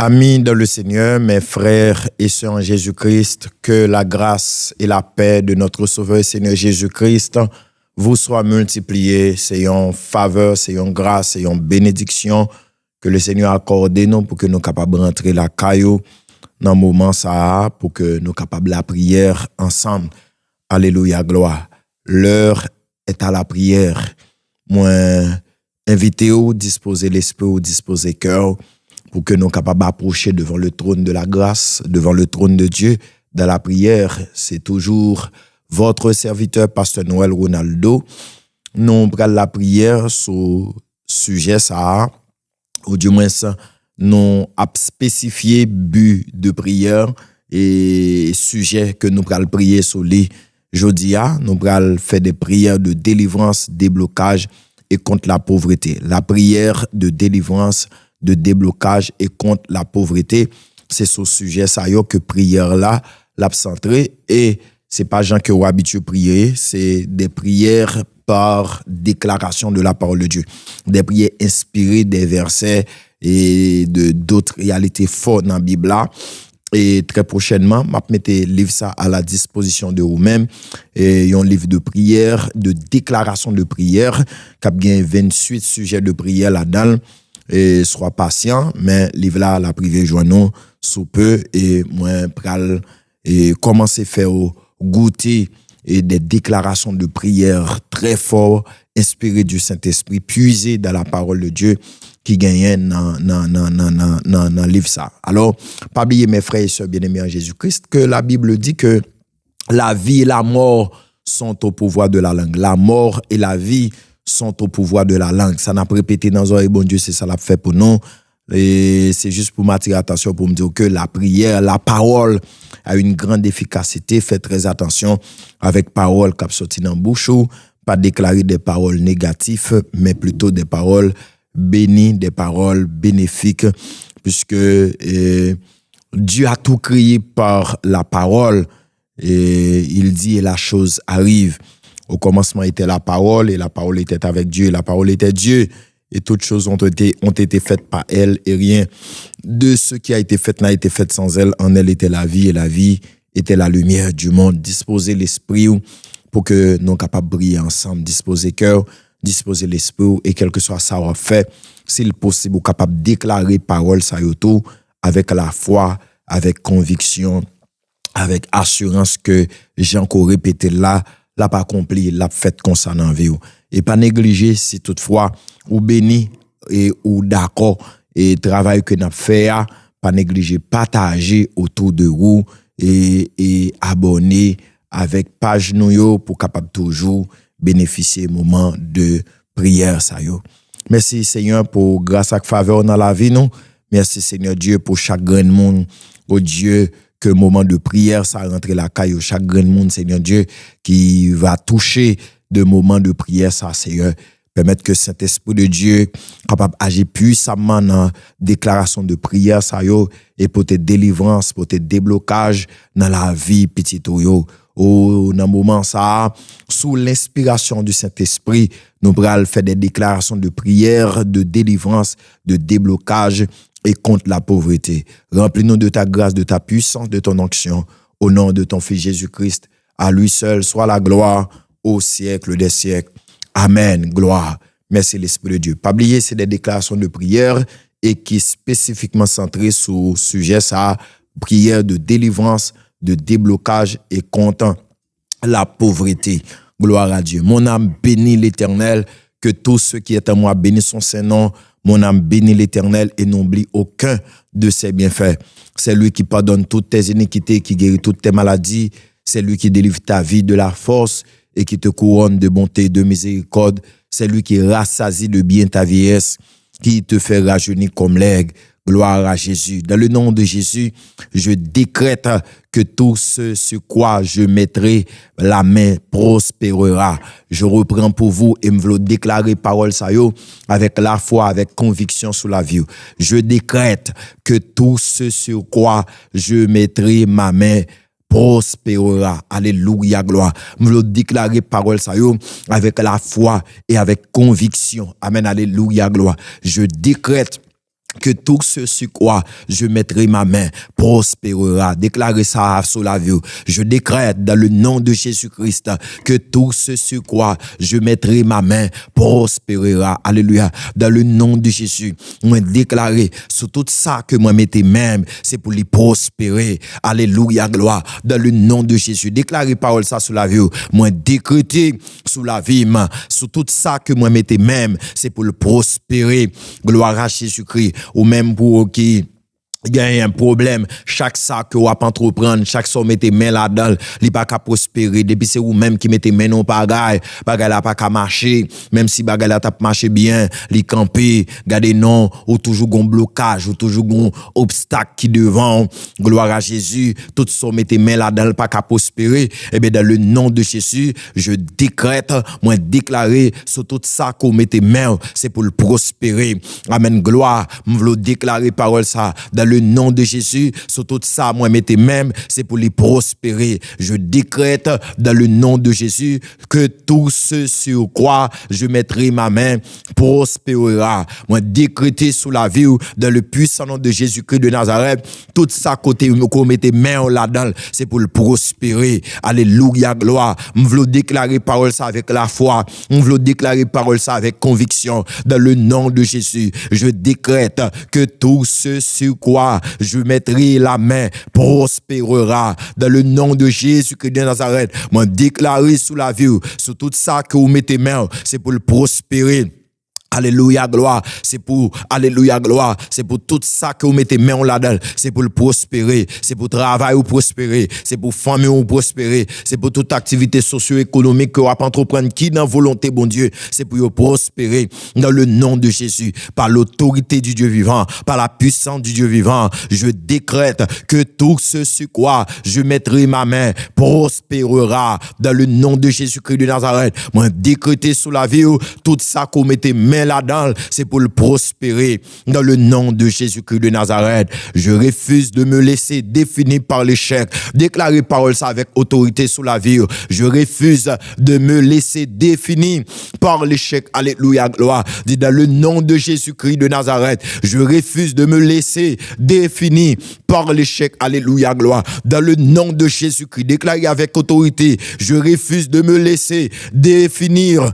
Amis dans le Seigneur, mes frères et sœurs en Jésus-Christ, que la grâce et la paix de notre Sauveur et Seigneur Jésus-Christ vous soient multipliées. C'est une faveur, c'est une grâce, c'est une bénédiction que le Seigneur a accordé nous pour que nous soyons capables de rentrer la caillou dans le moment ça, pour que nous soyons capables de la prière ensemble. Alléluia, gloire. L'heure est à la prière. Moi, invitez-vous, disposez l'esprit, disposez le cœur, pour que nous soyons capables d'approcher devant le trône de la grâce, devant le trône de Dieu. Dans la prière, c'est toujours votre serviteur, Pasteur Noël Ronaldo. Nous prenons la prière sur sujet ça, ou du moins nous avons spécifié but de prière et sujet que nous prenons prier sur lui. Jeudi, nous prenons faire des prières de délivrance, déblocage et contre la pauvreté. La prière de délivrance, de déblocage et contre la pauvreté, c'est ce sujet ça que prière là l'a centré, et c'est pas gens qui ont habitué à prier, c'est des prières par déclaration de la parole de Dieu, des prières inspirées des versets et de d'autres réalités fortes dans la Bible là. Et très prochainement, je vais mettre le livre ça à la disposition de vous-même. Et un livre de prière, de déclaration de prière, qui a bien 28 sujets de prière là-dedans. Et sois patient, mais livre là, la privé joindre sous peu, et moi, pral et commencer à faire goûter et des déclarations de prière très fortes, inspirées du Saint-Esprit, puisées dans la parole de Dieu, qui gagne dans le livre ça. Alors, pas oublier mes frères et sœurs bien-aimés en Jésus-Christ, que la Bible dit que la vie et la mort sont au pouvoir de la langue. La mort et la vie sont au pouvoir de la langue. Ça n'a pas répété dans un bon Dieu, c'est ça l'a fait pour nous. Et c'est juste pour m'attirer attention, pour me dire que la prière, la parole a une grande efficacité. Faites très attention avec parole qui sorti dans la bouche, pas déclarer des paroles négatives, mais plutôt des paroles bénies, des paroles bénéfiques, puisque Dieu a tout créé par la parole, et il dit et la chose arrive. Au commencement était la parole, et la parole était avec Dieu, et la parole était Dieu, et toutes choses ont été faites par elle, et rien de ce qui a été fait n'a été fait sans elle. En elle était la vie, et la vie était la lumière du monde. Disposez l'esprit pour que nous soyons capables de briller ensemble. Disposez le cœur, disposez l'esprit, et quel que soit ça, on fait, s'il possible, capable de déclarer parole ça tout avec la foi, avec conviction, avec assurance que j'ai encore répété là, l'a pas accompli, l'a fait comme ça dans la vie. Et pas négliger si toutefois ou béni et ou d'accord et travail que n'a fait, pas négliger partager autour de vous et abonner avec page nous pour capable toujours bénéficier moment de prière ça yo. Merci Seigneur pour grâce et faveur dans la vie nous. Merci Seigneur Dieu pour chaque grand monde, oh Dieu, que moment de prière ça rentre la caille chaque grand monde Seigneur Dieu qui va toucher de moments de prière ça Seigneur, permettre que cet esprit de Dieu capable agir puissamment dans déclaration de prière ça yo, et pour tes délivrances, pour tes déblocages dans la vie petit yo. Dans moment ça, sous l'inspiration du Saint-Esprit, nous allons faire des déclarations de prière, de délivrance, de déblocage et contre la pauvreté. Remplis-nous de ta grâce, de ta puissance, de ton onction, au nom de ton Fils Jésus-Christ. À lui seul soit la gloire au siècle des siècles. Amen. Gloire. Merci l'Esprit de Dieu. Pas oublier, c'est des déclarations de prière et qui spécifiquement centrées sur le sujet ça, prière de délivrance, de déblocage et contre la pauvreté. Gloire à Dieu. Mon âme bénit l'Éternel, que tous ceux qui est en moi bénissent son Saint-Nom. Mon âme bénit l'Éternel et n'oublie aucun de ses bienfaits. C'est lui qui pardonne toutes tes iniquités, qui guérit toutes tes maladies. C'est lui qui délivre ta vie de la force et qui te couronne de bonté et de miséricorde. C'est lui qui rassasie de bien ta vieillesse, qui te fait rajeunir comme l'aigle. Gloire à Jésus. Dans le nom de Jésus, je décrète que tout ce sur quoi je mettrai la main prospérera. Je reprends pour vous et me veux déclarer parole ça yo avec la foi, avec conviction sur la vie. Je décrète que tout ce sur quoi je mettrai ma main prospérera. Alléluia, gloire. Me le déclarer parole ça yo avec la foi et avec conviction. Amen, alléluia, gloire. Je décrète que tout ce sur quoi je mettrai ma main prospérera. Déclarez ça sur la vie. Je décrète dans le nom de Jésus-Christ que tout ce sur quoi je mettrai ma main prospérera. Alléluia. Dans le nom de Jésus, moi déclarer sur tout ça que moi mettez même, c'est pour les prospérer. Alléluia, gloire. Dans le nom de Jésus, déclarez parole ça sur la vie. Moi décréter sur la vie, sur tout ça que moi mettez même, c'est pour le prospérer. Gloire à Jésus-Christ. Ou même pour qui il y a un problème, chaque ça que vous entreprendre, chaque ça mettez main là-dedans, il pas qu'à prospérer, depuis c'est vous même qui mettez main dans bagaille là pas qu'à marcher, même si bagaille là t'a marché bien, li camper, gardez non, ou toujours gon blocage, ou toujours gon obstacle qui devant, gloire à Jésus, tout ça mettez main là-dedans, pas qu'à prospérer, et bien dans le nom de Jésus, je décrète, moi déclarer sur tout ça que vous mettez main, c'est pour le prospérer. Amen, gloire, m'vlo déclarer parole ça, dans le nom de Jésus, sur tout ça, moi, mettez même, c'est pour les prospérer. Je décrète dans le nom de Jésus que tout ce sur quoi je mettrai ma main prospérera. Moi, décréter sous la vie dans le puissant nom de Jésus-Christ de Nazareth, tout ça côté, qu'on mettez main là-dedans, c'est pour le prospérer. Alléluia, gloire. Je veux déclarer parole ça avec la foi. Je veux déclarer parole ça avec conviction. Dans le nom de Jésus, je décrète que tout ce sur quoi je mettrai la main prospérera. Dans le nom de Jésus-Christ de Nazareth, moi déclarer sous la vie, sur tout ça que vous mettez main, c'est pour le prospérer. Alléluia, gloire. C'est pour, alléluia, gloire. C'est pour tout ça que vous mettez main là-dedans. C'est pour le prospérer. C'est pour travail ou prospérer. C'est pour famille ou prospérer. C'est pour toute activité socio-économique que vous entreprendre qui dans volonté, bon Dieu. C'est pour vous prospérer dans le nom de Jésus. Par l'autorité du Dieu vivant. Par la puissance du Dieu vivant. Je décrète que tout ce sur quoi je mettrai ma main prospérera dans le nom de Jésus-Christ de Nazareth. Moi, décréter sous la vie, tout ça que vous mettez main là-dedans, c'est pour le prospérer dans le nom de Jésus-Christ de Nazareth. Je refuse de me laisser définir par l'échec. Déclarer parole ça avec autorité sous la vie. Je refuse de me laisser définir par l'échec. Alléluia, gloire. Dit dans le nom de Jésus-Christ de Nazareth, je refuse de me laisser définir par l'échec. Alléluia, gloire. Dans le nom de Jésus-Christ, déclaré avec autorité, je refuse de me laisser définir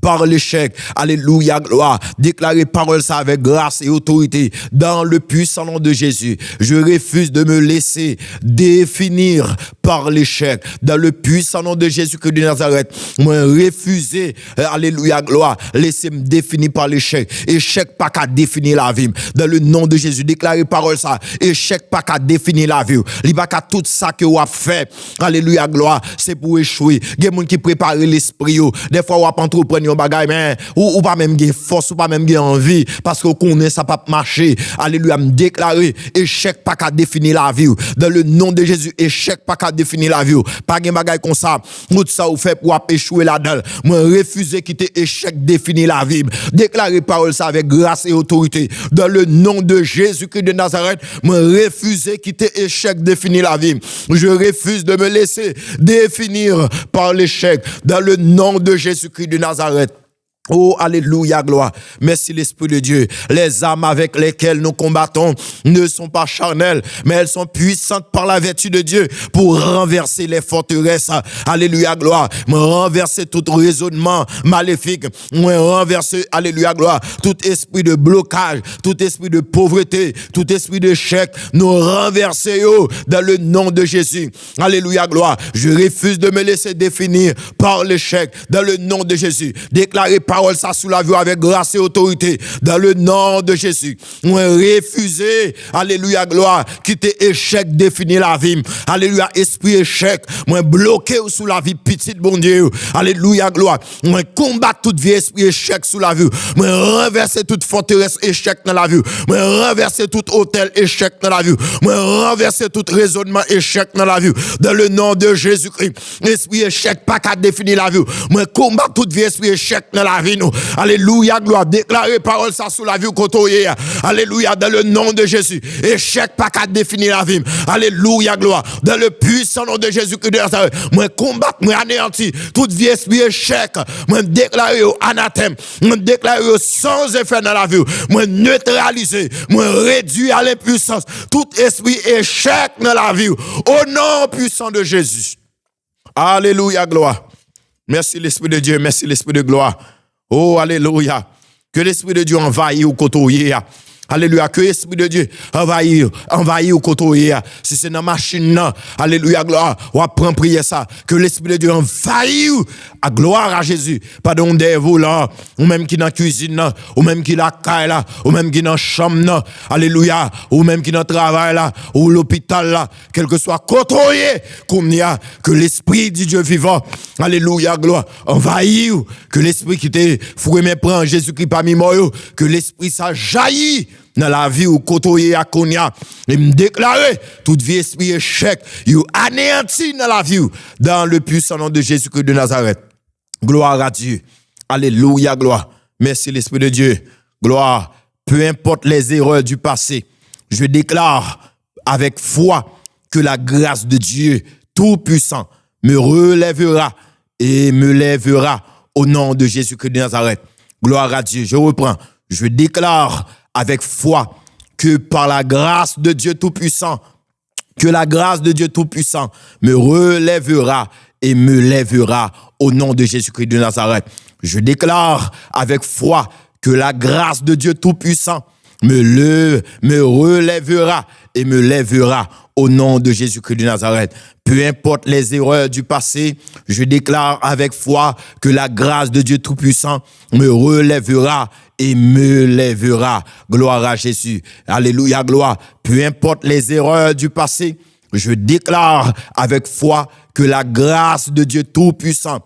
par l'échec. Alléluia, gloire. Déclarer parole ça avec grâce et autorité dans le puissant nom de Jésus. Je refuse de me laisser définir par l'échec dans le puissant nom de Jésus-Christ de Nazareth. Moi, refuser, alléluia, gloire, laisser me définir par l'échec. Échec pas qu'à définir la vie. Dans le nom de Jésus, déclarer parole ça. Échec pas qu'à définir la vie. Il pas qu'à tout ça que vous avez fait. Alléluia, gloire, c'est pour échouer. Il y a des gens qui préparent l'esprit. Des fois, vous entreprenez un bagage, mais ou pas même de force, ou pas même de envie, parce que vous connaissez ça pas marcher. Alléluia, me déclarer, échec pas qu'à définir la vie. Dans le nom de Jésus, échec pas qu'à définir la vie. Pas de bagage comme ça. Tout ça vous fait pour échouer là-dedans. Moi, refuser quitter échec définir la vie. Déclarer parole ça avec grâce et autorité. Dans le nom de Jésus-Christ de Nazareth, moi, refuser quitter échec définir la vie. Je refuse de me laisser définir par l'échec. Dans le nom de Jésus-Christ de Nazareth. Oh, alléluia, gloire. Merci l'Esprit de Dieu. Les armes avec lesquelles nous combattons ne sont pas charnelles, mais elles sont puissantes par la vertu de Dieu pour renverser les forteresses. Alléluia, gloire. Renverser tout raisonnement maléfique. Renverser, alléluia, gloire, tout esprit de blocage, tout esprit de pauvreté, tout esprit de chèque. Nous renverser dans le nom de Jésus. Alléluia, gloire. Je refuse de me laisser définir par l'échec dans le nom de Jésus. Déclarer parole ça sous la vie avec grâce et autorité dans le nom de Jésus. Moi refuser, alléluia, gloire, quitter échec définir la vie. Alléluia, esprit échec, moi bloqué sous la vie petite bon Dieu. Alléluia, gloire. Moi combattre toute vie esprit échec sous la vie. Moi renverser toute forteresse échec dans la vie. Moi renverser tout hôtel échec dans la vie. Moi renverser tout raisonnement échec dans la vie. Dans le nom de Jésus-Christ. Esprit échec pas qu'à définir la vie. Moi combattre toute vie esprit échec dans la vie. vie nous. Alléluia, gloire. Déclarer parole ça sous la vie côtoyer. Alléluia, dans le nom de Jésus. Échec pas qu'à définir la vie. Alléluia, gloire. Dans le puissant nom de Jésus-Christ de Nazareth. Moi combattre, moi anéantir toute vie esprit échec. Moi déclarer au anathème. Moi déclarer sans effet dans la vie. Moi neutraliser, moi réduire à l'impuissance tout esprit échec dans la vie. Au nom puissant de Jésus. Alléluia, gloire. Merci l'Esprit de Dieu, merci l'Esprit de gloire. Oh, alléluia. Que l'Esprit de Dieu envahisse ou côtoyer. Alléluia, que l'Esprit de Dieu envahisse ou côtoyer. Si c'est dans la machine, alléluia, gloire, on va prendre prier ça. Que l'Esprit de Dieu envahisse à gloire à Jésus. Pardon des vous là, ou même qui dans la cuisine, ou même qui dans la caille là, ou même qui dans la chambre, alléluia, ou même qui dans le travail là, ou l'hôpital là, quel que soit côtoyer, comme il y a, que l'Esprit du Dieu vivant, alléluia, gloire, envahisse, que l'Esprit qui te fouet mais prend Jésus-Christ parmi moi, que l'Esprit ça jaillit dans la vie ou côtoyer à Konya et me déclarer toute vie esprit échec you anéanti dans la vie dans le puissant nom de Jésus-Christ de Nazareth. Gloire à Dieu. Alléluia, gloire. Merci l'Esprit de Dieu. Gloire. Peu importe les erreurs du passé, je déclare avec foi que la grâce de Dieu tout-puissant me relèvera et me lèvera au nom de Jésus-Christ de Nazareth. Gloire à Dieu. Je reprends. Je déclare avec foi que par la grâce de Dieu Tout-Puissant, que la grâce de Dieu Tout-Puissant me relèvera et me lèvera au nom de Jésus-Christ de Nazareth. Je déclare avec foi que la grâce de Dieu Tout-Puissant me relèvera et me lèvera au nom de Jésus-Christ de Nazareth. Peu importe les erreurs du passé, je déclare avec foi que la grâce de Dieu Tout-Puissant me relèvera et me lèvera. Gloire à Jésus. Alléluia, gloire. Peu importe les erreurs du passé, je déclare avec foi que la grâce de Dieu Tout-Puissant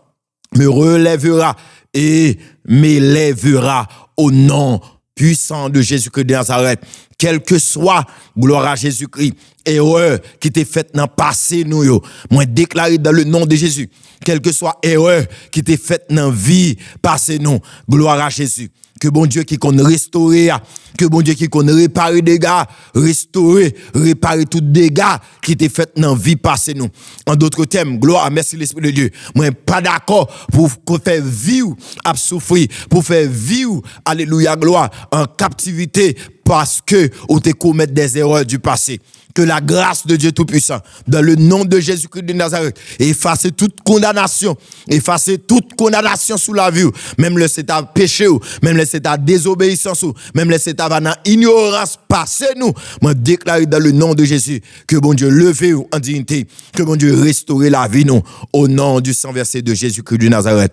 me relèvera et m'élèvera au nom puissant de Jésus-Christ de Nazareth. Quel que soit, gloire à Jésus-Christ, erreur qui t'est faite dans le passé, nous, moi déclaré dans le nom de Jésus, quelle que soit erreur qui t'est faite dans la vie passée, nous, gloire à Jésus. Que bon Dieu qui qu'on restaurer, que bon Dieu qui qu'on réparer les dégâts, restaurer, réparer tous les dégâts qui t'est fait dans la vie passée, nous. En d'autres termes, gloire, merci l'Esprit de Dieu. Moi, pas d'accord pour faire vivre à souffrir, pour faire vivre, alléluia, gloire, en captivité, parce que on te commet des erreurs du passé. Que la grâce de Dieu Tout-Puissant, dans le nom de Jésus-Christ de Nazareth, effacer toute condamnation sous la vie, même le c'est à péché, même le c'est à désobéissance, même le c'est à ignorance passée, nous. Moi, déclare dans le nom de Jésus que bon Dieu levé en dignité, que bon Dieu restaure la vie, nous, au nom du sang versé de Jésus-Christ de Nazareth.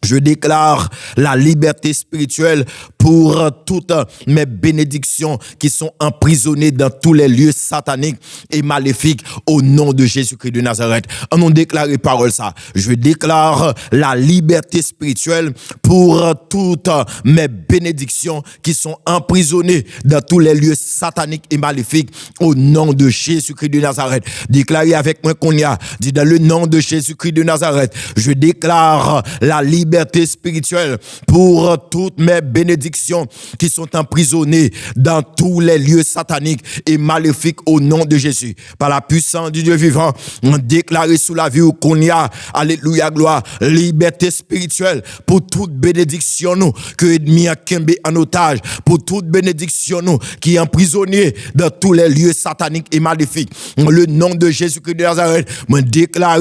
Je déclare la liberté spirituelle pour toutes mes bénédictions qui sont emprisonnées dans tous les lieux sataniques et maléfiques au nom de Jésus-Christ de Nazareth. On a déclaré parole ça. Je déclare la liberté spirituelle pour toutes mes bénédictions qui sont emprisonnées dans tous les lieux sataniques et maléfiques au nom de Jésus-Christ de Nazareth. Déclarez avec moi qu'on y a dit dans le nom de Jésus-Christ de Nazareth. Je déclare la liberté spirituelle pour toutes mes bénédictions qui sont emprisonnées dans tous les lieux sataniques et maléfiques au nom de Jésus. Par la puissance du Dieu vivant, on déclare sous la vie où qu'on y a, alléluia, gloire, liberté spirituelle pour toute bénédiction nous que l'ennemi a kembe en otage, pour toute bénédiction nous qui est emprisonné dans tous les lieux sataniques et maléfiques. Le nom de Jésus-Christ de Nazareth, on déclare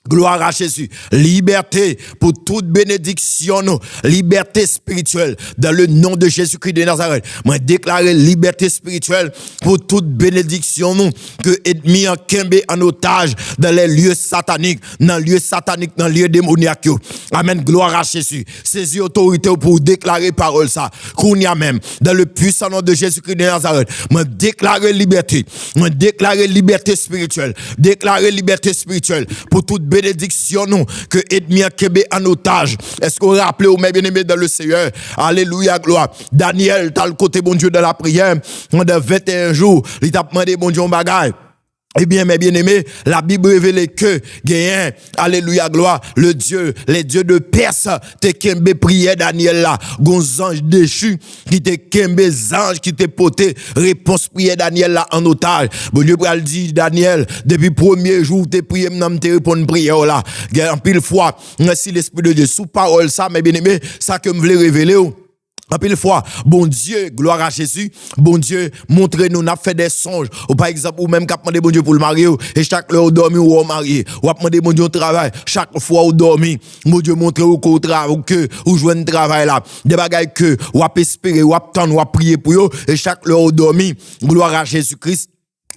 gloire à Jésus. Liberté pour toute bénédiction, nous. Liberté spirituelle. Dans le nom de Jésus-Christ de Nazareth. Moi, déclarer liberté spirituelle pour toute bénédiction, nous. Que ennemi en kembe en otage dans les lieux sataniques, dans les lieux démoniaques. Amen. Gloire à Jésus. Saisis autorité pour déclarer parole ça. Qu'on y a même. Dans le puissant nom de Jésus-Christ de Nazareth. Moi, déclarer liberté. Moi, déclarer liberté spirituelle. Déclarer liberté spirituelle pour toute bénédiction nous que ennemi a kembe en otage. Est-ce qu'on rappelle ou mes bien-aimés dans le Seigneur? Alléluia, gloire. Daniel, t'as le côté bon Dieu de la prière. Pendant 21 jours, il t'a demandé bon Dieu en bagaille. Eh bien, mes bien-aimés, la Bible révèle que, gagnant, alléluia, gloire, les dieux de Perse, te kembe prière Daniel là, gon ange déchu, qui te kembe ange, qui te poté, réponse prière Daniel là en otage. Bon Dieu pral dit, Daniel, depuis premier jour, te prié, m'nam te répondre prière là. En pile fois, si l'Esprit de Dieu, sous parole ça, mes bien-aimés, ça que me voulais révéler. En pile fois, bon Dieu, gloire à Jésus, bon Dieu, montrez-nous, n'a fait des songes, ou par exemple, ou même qu'a demandé bon Dieu pour le marier, et chaque fois où dormi ou marié, ou a demandé bon Dieu au travail, chaque fois où dormi, bon Dieu montre ou qu'au travail, ou que, ou jouer un travail là, des bagailles que, ou a espérer, ou a attendre, ou a prier pour eux, et chaque fois où dormi, gloire à Jésus-Christ,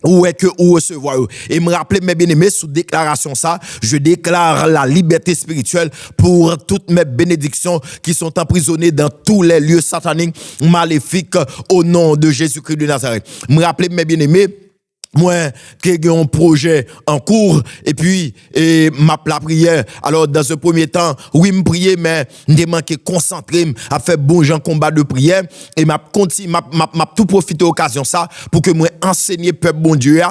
où est que ou recevoir. Et me rappeler mes bien-aimés sous déclaration ça, je déclare la liberté spirituelle pour toutes mes bénédictions qui sont emprisonnées dans tous les lieux sataniques maléfiques au nom de Jésus-Christ de Nazareth. Me rappeler mes bien-aimés, moi, que j'ai un projet en cours, et puis, ma prière. Alors, dans ce premier temps, oui, me prier, mais j'ai manqué concentré, à faire bon gens combat de prière, et m'a tout profité de l'occasion ça, pour que moi enseigner peuple bon Dieu,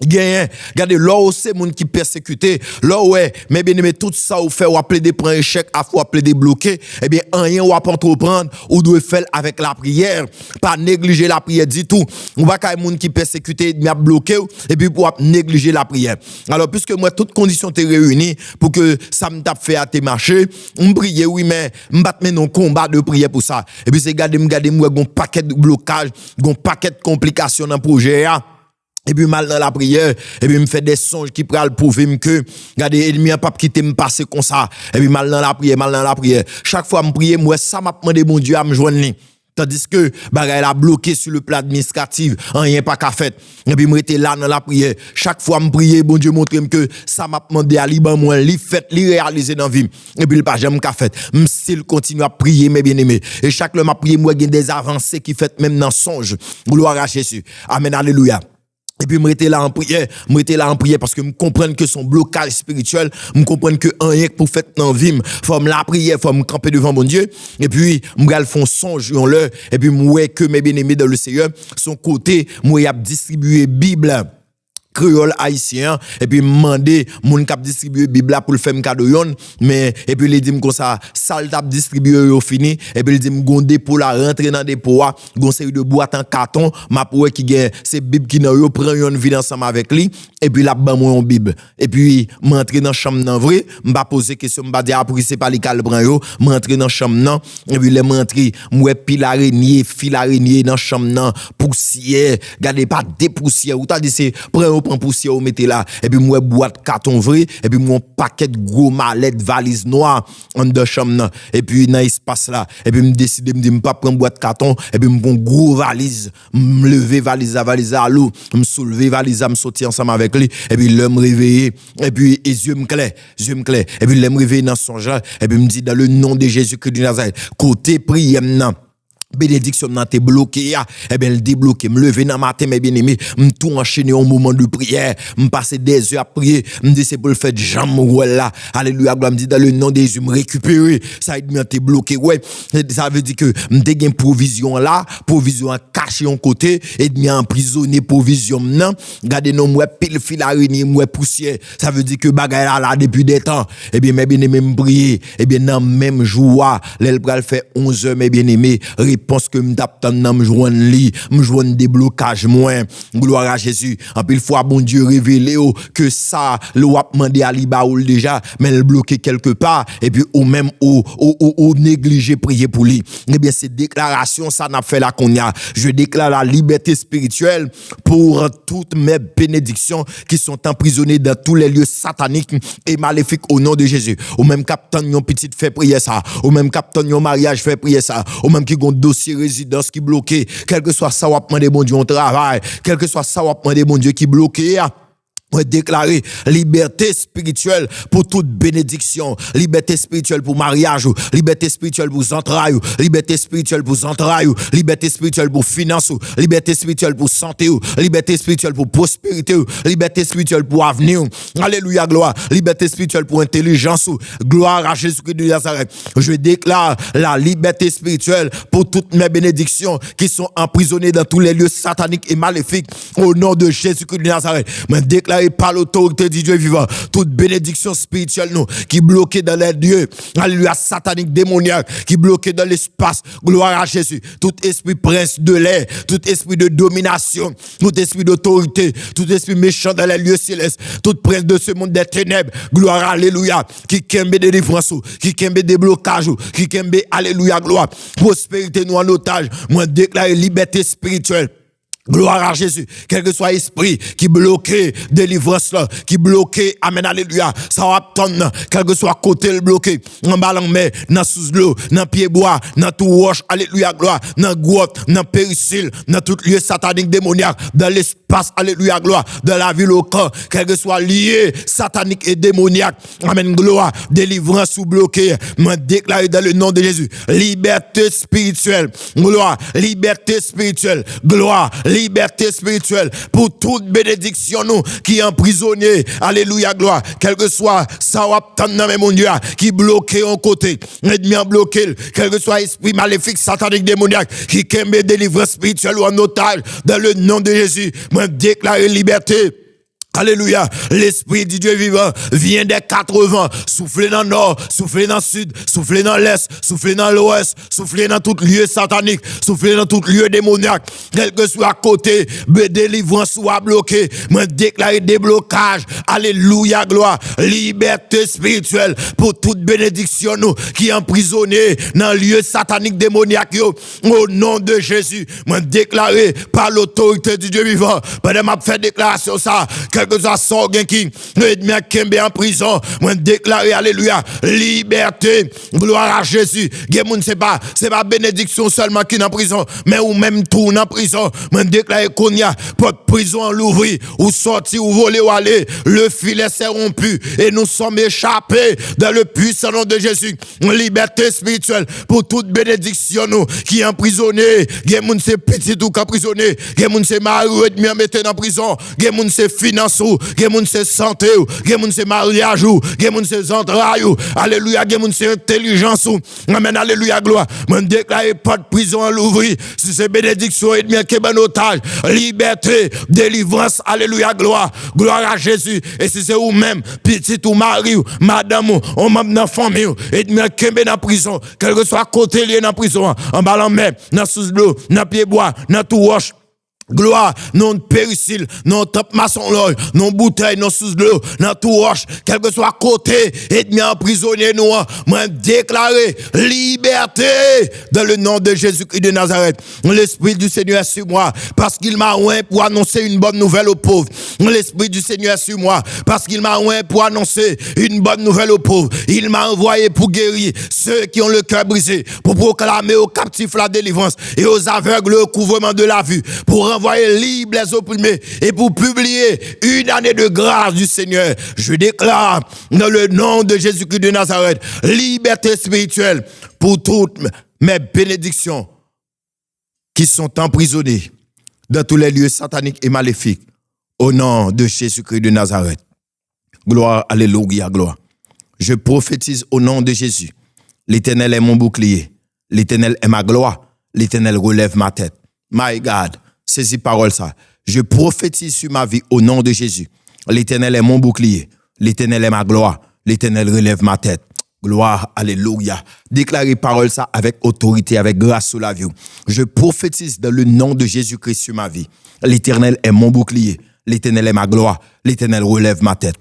gagne, regardez, là où c'est moun qui persécuté, là où mais bien aimé, tout ça ou fait ou appeler des prendre échec, à faut appeler des bloqués, eh bien, rien ou entreprendre, ou doit faire avec la prière, pas négliger la prière du tout. On va quand moun qui persécuté, m'a bloqué, et puis pour négliger la prière. Alors, puisque moi, toutes conditions étaient réunies pour que ça me tape fait à tes marchés, on prier, oui, mais m'battre non combat de prière pour ça. Et puis c'est garder moi, gon paquet de blocage, gon paquet de complications dans le projet, et puis mal dans la prière, et puis me fait des songes qui pral prouver que regardez ennemi pas quitter me passer comme ça, et puis mal dans la prière. Chaque fois me prier, moi ça m'a demandé mon Dieu à me joindre. Tandis que bagay la bloqué sur le plan administratif, rien pas qu'à fait. Et puis me rete là dans la prière. Chaque fois me prier, bon Dieu montre que ça m'a demandé à liban moi, li fait, li réaliser dans vie. Et puis le pas jamais qu'à fait. M'sil continue à prier mes bien-aimés. Et chaque fois m'a prié, moi gagne des avancées qui fait même dans songe. Gloire à Jésus. Amen, alléluia. Et puis, m'étais là en prière parce que me comprendre que son blocage spirituel, me comprendre que rien pour faire dans vie, faut me la prière, faut me camper devant mon Dieu. Et puis, m'gal font songe en l'heure. Et puis, m'oué que mes bien-aimés dans le Seigneur, son côté, moi, y a distribué Bible créole haïtien et puis demander moun k'ap distribuer Bible pour le faire cadeau yon mais et puis il dit comme ça le t'a distribuer au fini et puis il dit gondé pour la rentrer dans dépôt gon série de boîte en carton m'a pour qui gagne c'est Bible qui nan yo prend yon vide ensemble avec lui et puis là ban moi une Bible et puis m'entrer dans chambre nan vrai m'pa poser question m'pa dire après c'est pas li kal prend yo m'entrer dans chambre nan et puis les m'entrer moi pile araignée dans chambre nan poussière gardez pas des poussières ou t'a dit c'est prend poussière ou mettez là et puis moi boîte carton vrai et puis mon paquet de gros mallette valise noire en de chambre et puis dans espace là et puis me décider me dire pas prendre boîte carton et puis me prend gros valise me lever valise à l'eau me soulever valise à me sortir ensemble avec lui et puis l'homme réveillé et puis les yeux me clair et puis l'homme réveillé dans son genre et puis me dit dans le nom de Jésus-Christ de Nazareth côté prière nan bénédiction nan te bloqué et bien le débloquer me lever dans matin mes bien-aimés me tout enchaîner au moment de prière me passer des heures à prier me dire c'est pour le faire jambe là alléluia gloire me dit dans le nom de Jésus me récupérer ça aide me te bloqué ouais ça veut dire que me te gain provision caché en côté et me emprisonné provision nan garder non moi pile fil araignée moi poussière ça veut dire que bagaille là depuis des temps et bien mes bien-aimés me prier et bien dans même jour l'elle pral faire 11h mes bien-aimés pense que m't'attend nan m'joindre déblocage moins gloire à Jésus en pile fois bon Dieu révélé que ça le wap mandé à libaoul déjà mais le bloqué quelque part et puis ou même ou négliger prier pour lui et bien ces déclarations ça n'a fait la qu'on a je déclare la liberté spirituelle pour toutes mes bénédictions qui sont emprisonnées dans tous les lieux sataniques et maléfiques au nom de Jésus ou même captain yon petite fait prier ça ou même captain yon mariage fait prier ça ou même qui gon dossier résidence qui bloqué quel que soit ça ou demander bon Dieu on travail quel que soit ça ou demander bon Dieu qui bloqué On déclarer liberté spirituelle pour toute bénédiction, liberté spirituelle pour mariage, liberté spirituelle pour entrailles, liberté spirituelle pour entrailles, liberté spirituelle pour finances, liberté spirituelle pour santé, liberté spirituelle pour prospérité, liberté spirituelle pour avenir. Alléluia, gloire. Liberté spirituelle pour intelligence, gloire à Jésus-Christ de Nazareth. Je déclare la liberté spirituelle pour toutes mes bénédictions qui sont emprisonnées dans tous les lieux sataniques et maléfiques au nom de Jésus-Christ de Nazareth. Je déclare par l'autorité du Dieu vivant, toute bénédiction spirituelle nous, qui bloquée dans les dieux, alléluia, satanique, démoniaque, qui bloquée dans l'espace, gloire à Jésus, tout esprit prince de l'air, tout esprit de domination, tout esprit d'autorité, tout esprit méchant dans les lieux célestes, tout prince de ce monde des ténèbres, gloire, alléluia, qui kembe des délivrances, qui kembe des blocages, qui kembe, alléluia, gloire, prospérité nous en otage, moi déclare liberté spirituelle. Gloire à Jésus, quel que soit l'esprit qui bloquait délivrance là, qui bloquait, amen, alléluia, ça va attendre, quel que soit côté le bloqué, en ballon mais, dans sous l'eau, dans pied bois, dans tout roche, alléluia, gloire, dans grotte, dans péricile, dans tout lieu satanique démoniaque, dans l'espace, alléluia, gloire, dans la ville au camp, quel que soit lié, satanique et démoniaque, amen, gloire, délivrance ou bloqué, me déclare dans le nom de Jésus, liberté spirituelle, gloire, liberté spirituelle, gloire, liberté spirituelle pour toute bénédiction nous qui emprisonné, alléluia, gloire, quel que soit ça mon Dieu qui bloqué en côté, ennemi en bloqué, quel que soit esprit maléfique, satanique, démoniaque qui kembe délivrance spirituelle ou en otage, dans le nom de Jésus, moi déclarer liberté. Alléluia, l'esprit du Dieu vivant vient des 80, souffler dans le nord, souffler dans le sud, souffler dans l'est, souffler dans l'ouest, souffler dans tout lieu satanique, souffler dans tout lieu démoniaque, quel que soit à côté, délivrance soit bloqué, me déclarer déblocage, alléluia, gloire, liberté spirituelle pour toute bénédiction nous qui emprisonnés dans le lieu satanique démoniaque au nom de Jésus, me déclarer par l'autorité du Dieu vivant, pendant m'a fait déclaration ça, quelque chose sorgen qui ennemi kembe en prison, moi déclarer alléluia, liberté, gloire à Jésus. Gen c'est pas bénédiction seulement qui est en prison, mais ou même tout en prison. Moi déclarer qu'on y a porte prison l'ouvrir ou sortir ou voler ou aller, le filet s'est rompu et nous sommes échappés dans le puissant nom de Jésus. Liberté spirituelle pour toute bénédiction nous qui est emprisonné. Gen c'est petit ou emprisonné, gen c'est mari ennemi mettre en prison, gen c'est finance ou, gen c'est santé ou, gen c'est mariage ou, gen c'est entrailles ou, alléluia, gen c'est intelligence ou, amen, alléluia, gloire, me déclare pas de prison à l'ouvrir, si c'est bénédiction et bien qu'est otage, liberté, délivrance, alléluia, gloire à Jésus, et si c'est ou même, petit ou mari ou, madame ou, on même dans famille ou, et bien qu'est dans prison, quel que soit côté lié dans prison, en ballon même, dans sous l'eau, dans pied bois, dans tout roche, gloire, non péricile, non top maçon loge, non bouteille, non sous l'eau, non tout roche, quel que soit côté, ennemi emprisonné nous, moi déclarer liberté dans le nom de Jésus-Christ de Nazareth. L'Esprit du Seigneur est sur moi, parce qu'il m'a oint pour annoncer une bonne nouvelle aux pauvres. L'Esprit du Seigneur est sur moi, parce qu'il m'a oint pour annoncer une bonne nouvelle aux pauvres. Il m'a envoyé pour guérir ceux qui ont le cœur brisé, pour proclamer aux captifs la délivrance et aux aveugles le couvrement de la vue, pour renvoyer libre les opprimés et pour publier une année de grâce du Seigneur. Je déclare dans le nom de Jésus-Christ de Nazareth, liberté spirituelle pour toutes mes bénédictions qui sont emprisonnées dans tous les lieux sataniques et maléfiques au nom de Jésus-Christ de Nazareth. Gloire, alléluia, gloire. Je prophétise au nom de Jésus. L'Éternel est mon bouclier. L'Éternel est ma gloire. L'Éternel relève ma tête. My God. Saisis parole ça. Je prophétise sur ma vie au nom de Jésus. L'Éternel est mon bouclier. L'Éternel est ma gloire. L'Éternel relève ma tête. Gloire, alléluia. Déclarez parole ça avec autorité, avec grâce sur la vie. Je prophétise dans le nom de Jésus-Christ sur ma vie. L'Éternel est mon bouclier. L'Éternel est ma gloire. L'Éternel relève ma tête.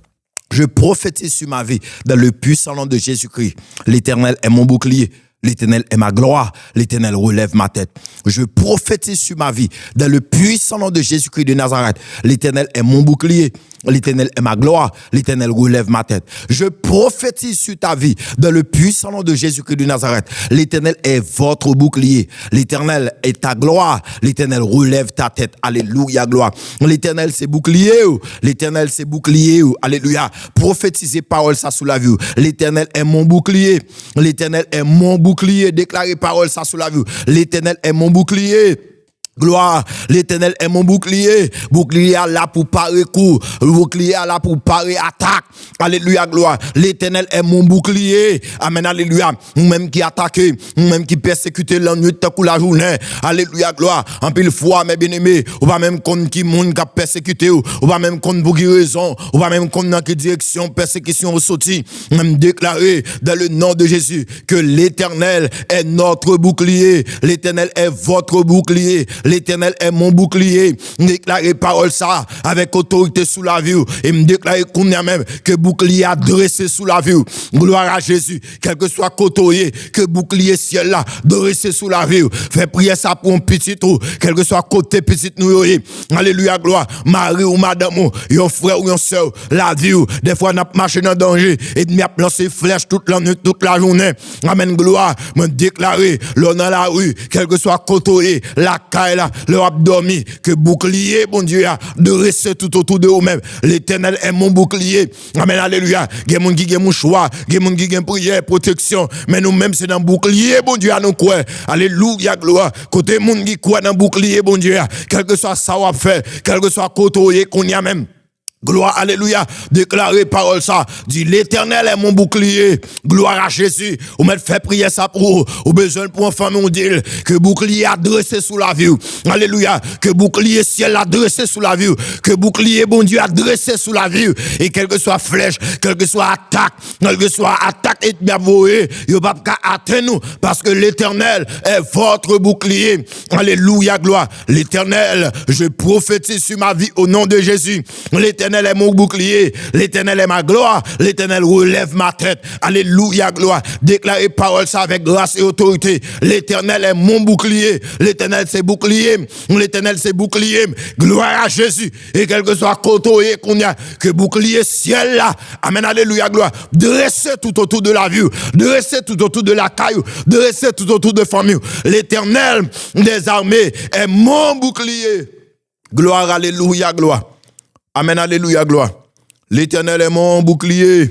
Je prophétise sur ma vie dans le puissant nom de Jésus-Christ. L'Éternel est mon bouclier. L'Éternel est ma gloire. L'Éternel relève ma tête. Je prophétise sur ma vie. Dans le puissant nom de Jésus-Christ de Nazareth. L'Éternel est mon bouclier. L'Éternel est ma gloire. L'Éternel relève ma tête. Je prophétise sur ta vie. Dans le puissant nom de Jésus-Christ de Nazareth. L'Éternel est votre bouclier. L'Éternel est ta gloire. L'Éternel relève ta tête. Alléluia, gloire. L'Éternel, c'est bouclier. L'Éternel, c'est bouclier. Alléluia. Prophétisez parole ça sous la vie. L'Éternel est mon bouclier. L'Éternel est mon bouclier. Déclarez parole ça sous la vie. L'Éternel est mon bouclier. Gloire, l'Éternel est mon bouclier. Bouclier là pour parer coup. Bouclier là pour parer attaque. Alléluia, gloire. L'Éternel est mon bouclier. Amen, alléluia. Nous-mêmes qui attaquons, nous-mêmes qui persécutons la nuit tant que la journée. Alléluia, gloire. En pile fois, mes bien-aimés, ou pas même qu'on qui monde qui a persécuté, ou pas même qu'on pour qui raison, ou pas même qu'on dans quelle direction persécution ressorti. Même déclarer dans le nom de Jésus que l'Éternel est notre bouclier. L'Éternel est votre bouclier. L'Éternel est mon bouclier. Déclarez parole ça avec autorité sous la vie. Et me déclarer qu'on a même que bouclier a dressé sous la vie. Gloire à Jésus. Quel que soit côté, que bouclier ciel là dressé sous la vie. Fais prier ça pour un petit trou. Quel que soit côté petit nous. Alléluia, gloire. Marie ou madame, yon frère ou yon soeur, la vie. Des fois, on a marché dans le danger. Et on a lancé flèche toute la nuit, toute la journée. Amen, gloire. Me déclarer, l'on dans la rue, quel que soit côté, la caille là, leur abdomen, que bouclier, bon Dieu, de rester tout autour de vous-même. L'Éternel est mon bouclier. Amen, alléluia. Il y a des gens qui ont mon choix, il y a des gens qui ont prière, protection. Mais nous-mêmes, c'est dans bouclier, bon Dieu, à nous quoi. Alléluia, gloire. Côté monde qui croit dans bouclier, bon Dieu, quel que soit ça va faire, quel que soit côté qu'on y a même. Gloire, alléluia, déclarez parole ça, dit l'Éternel est mon bouclier, gloire à Jésus, ou mettre fait prier ça pour, ou besoin pour une famille, on dit, que bouclier a dressé sous la vie, alléluia, que bouclier ciel a dressé sous la vie, que bouclier bon Dieu a dressé sous la vie, et quelle que soit flèche, quelle que soit attaque, et bien voué, il va pas atteindre nous, parce que l'Éternel est votre bouclier, alléluia, gloire, l'Éternel, je prophétise sur ma vie au nom de Jésus, l'Éternel est mon bouclier, l'Éternel est ma gloire, l'Éternel relève ma tête. Alléluia, gloire. Déclarez parole ça avec grâce et autorité. L'Éternel est mon bouclier, l'Éternel c'est bouclier, l'Éternel c'est bouclier. Gloire à Jésus. Et quel que soit côté qu'on y a, que bouclier ciel là, amen, alléluia, gloire. Dressez tout autour de la vie, dressez tout autour de la caillou, dressez tout autour de famille. L'Éternel des armées est mon bouclier. Gloire, alléluia, gloire. Amen, alléluia, gloire. L'Éternel est mon bouclier.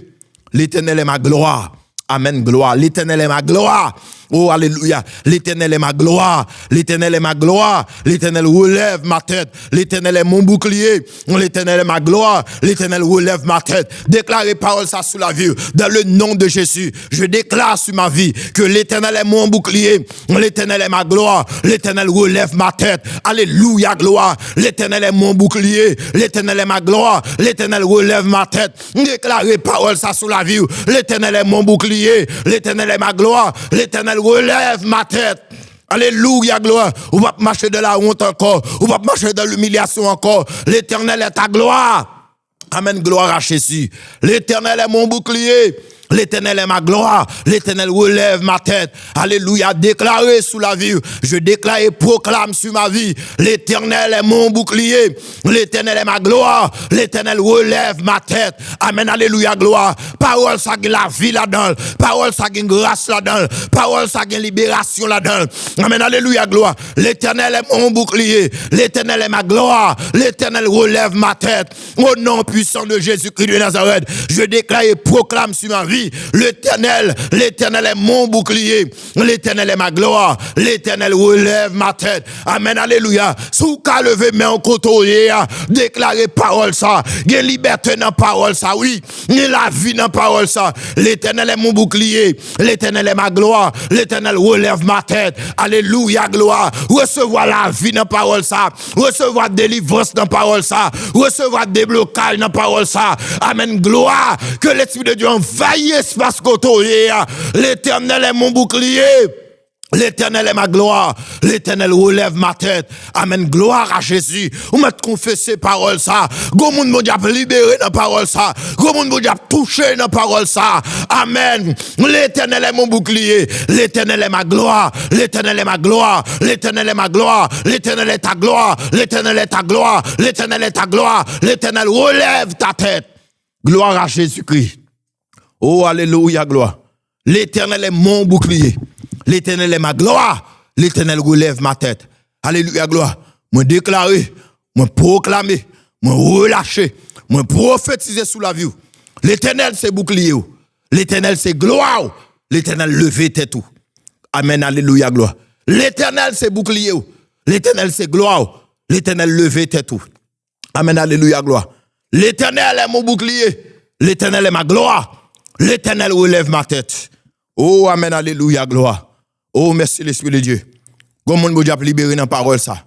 L'Éternel est ma gloire. Amen, gloire. L'Éternel est ma gloire. Oh, alléluia. L'Éternel est ma gloire. L'Éternel est ma gloire. L'Éternel relève ma tête. L'Éternel est mon bouclier. L'Éternel est ma gloire. L'Éternel relève ma tête. Déclarez parole ça sous la vie. Dans le nom de Jésus, je déclare sur ma vie que l'Éternel est mon bouclier. L'Éternel est ma gloire. L'Éternel relève ma tête. Alléluia, gloire. L'Éternel est mon bouclier. L'Éternel est ma gloire. L'Éternel relève ma tête. Déclarez parole ça sous la vie. L'Éternel est mon bouclier. L'Éternel est ma gloire. L'Éternel relève ma tête. Alléluia, gloire. On va marcher de la honte encore. On va marcher de l'humiliation encore. L'Éternel est ta gloire. Amen, gloire à Jésus. L'Éternel est mon bouclier. L'Éternel est ma gloire. L'Éternel relève ma tête. Alléluia. Déclaré sous la vie. Je déclare et proclame sur ma vie. L'Éternel est mon bouclier. L'Éternel est ma gloire. L'Éternel relève ma tête. Amen. Alléluia. Gloire. Parole ça qui la vie là-dedans. Parole ça qui grâce là-dedans. Parole ça qui libération là-dedans. Amen. Alléluia. Gloire. L'Éternel est mon bouclier. L'Éternel est ma gloire. L'Éternel relève ma tête. Au nom puissant de Jésus-Christ de Nazareth, je déclare et proclame sur ma vie. L'Éternel est mon bouclier. L'Éternel est ma gloire. L'Éternel relève ma tête. Amen, alléluia. Sous qu'à lever main en côté, déclarer parole ça. Il y a liberté dans parole ça, oui. Il y a la vie dans parole ça. L'Éternel est mon bouclier. L'Éternel est ma gloire. L'Éternel relève ma tête. Alléluia, gloire. Recevoir la vie dans parole ça. Recevoir délivrance dans parole ça. Recevoir déblocage dans parole ça. Amen, gloire. Que l'Esprit de Dieu envahisse espace côté. L'Éternel est mon bouclier. L'Éternel est ma gloire. L'Éternel relève ma tête. Amen. Gloire à Jésus. Ou m'a confessé parole ça. Go moun bon Dieu libéré dans parole ça. Go moun bon Dieu touché dans parole ça. Amen. L'Éternel est mon bouclier. L'Éternel est ma gloire. L'Éternel est ma gloire. L'Éternel est ma gloire. L'Éternel est ta gloire. L'Éternel est ta gloire. L'Éternel est ta gloire. L'Éternel relève ta tête. Gloire à Jésus-Christ. Oh, alléluia, gloire. L'Éternel est mon bouclier. L'Éternel est ma gloire. L'Éternel relève ma tête. Alléluia, gloire. Moi déclarer, moi proclamer, moi relâcher, moi prophétiser sous la vie. L'Éternel c'est bouclier. L'Éternel c'est gloire. L'Éternel lever tête tout. Amen, alléluia, gloire. L'Éternel c'est bouclier. L'Éternel c'est gloire. L'Éternel lever tête tout. Amen, alléluia, gloire. L'Éternel est mon bouclier. L'Éternel est ma gloire. L'Éternel relève ma tête. Oh, amen, alléluia, gloire. Oh, merci l'Esprit de Dieu. Gomoun bo diap libéré dans parole ça.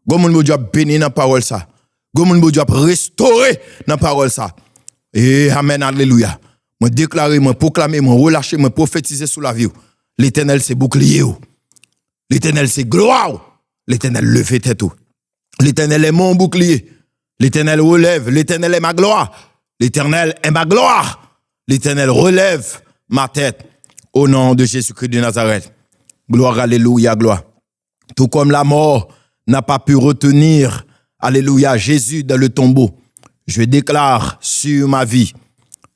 Gomoun bo diap béni dans parole ça. Gomoun bo diap restaurer dans parole ça. Et amen, alléluia. Moi déclarer, moi proclamer, moi relâcher, moi prophétiser sous la vie. L'Éternel c'est bouclier. L'Éternel c'est gloire. L'Éternel lever tête. L'Éternel est mon bouclier. L'Éternel relève. L'Éternel est ma gloire. L'Éternel est ma gloire. L'Éternel relève ma tête. Au nom de Jésus-Christ de Nazareth. Gloire, alléluia, gloire. Tout comme la mort n'a pas pu retenir, alléluia, Jésus dans le tombeau. Je déclare sur ma vie,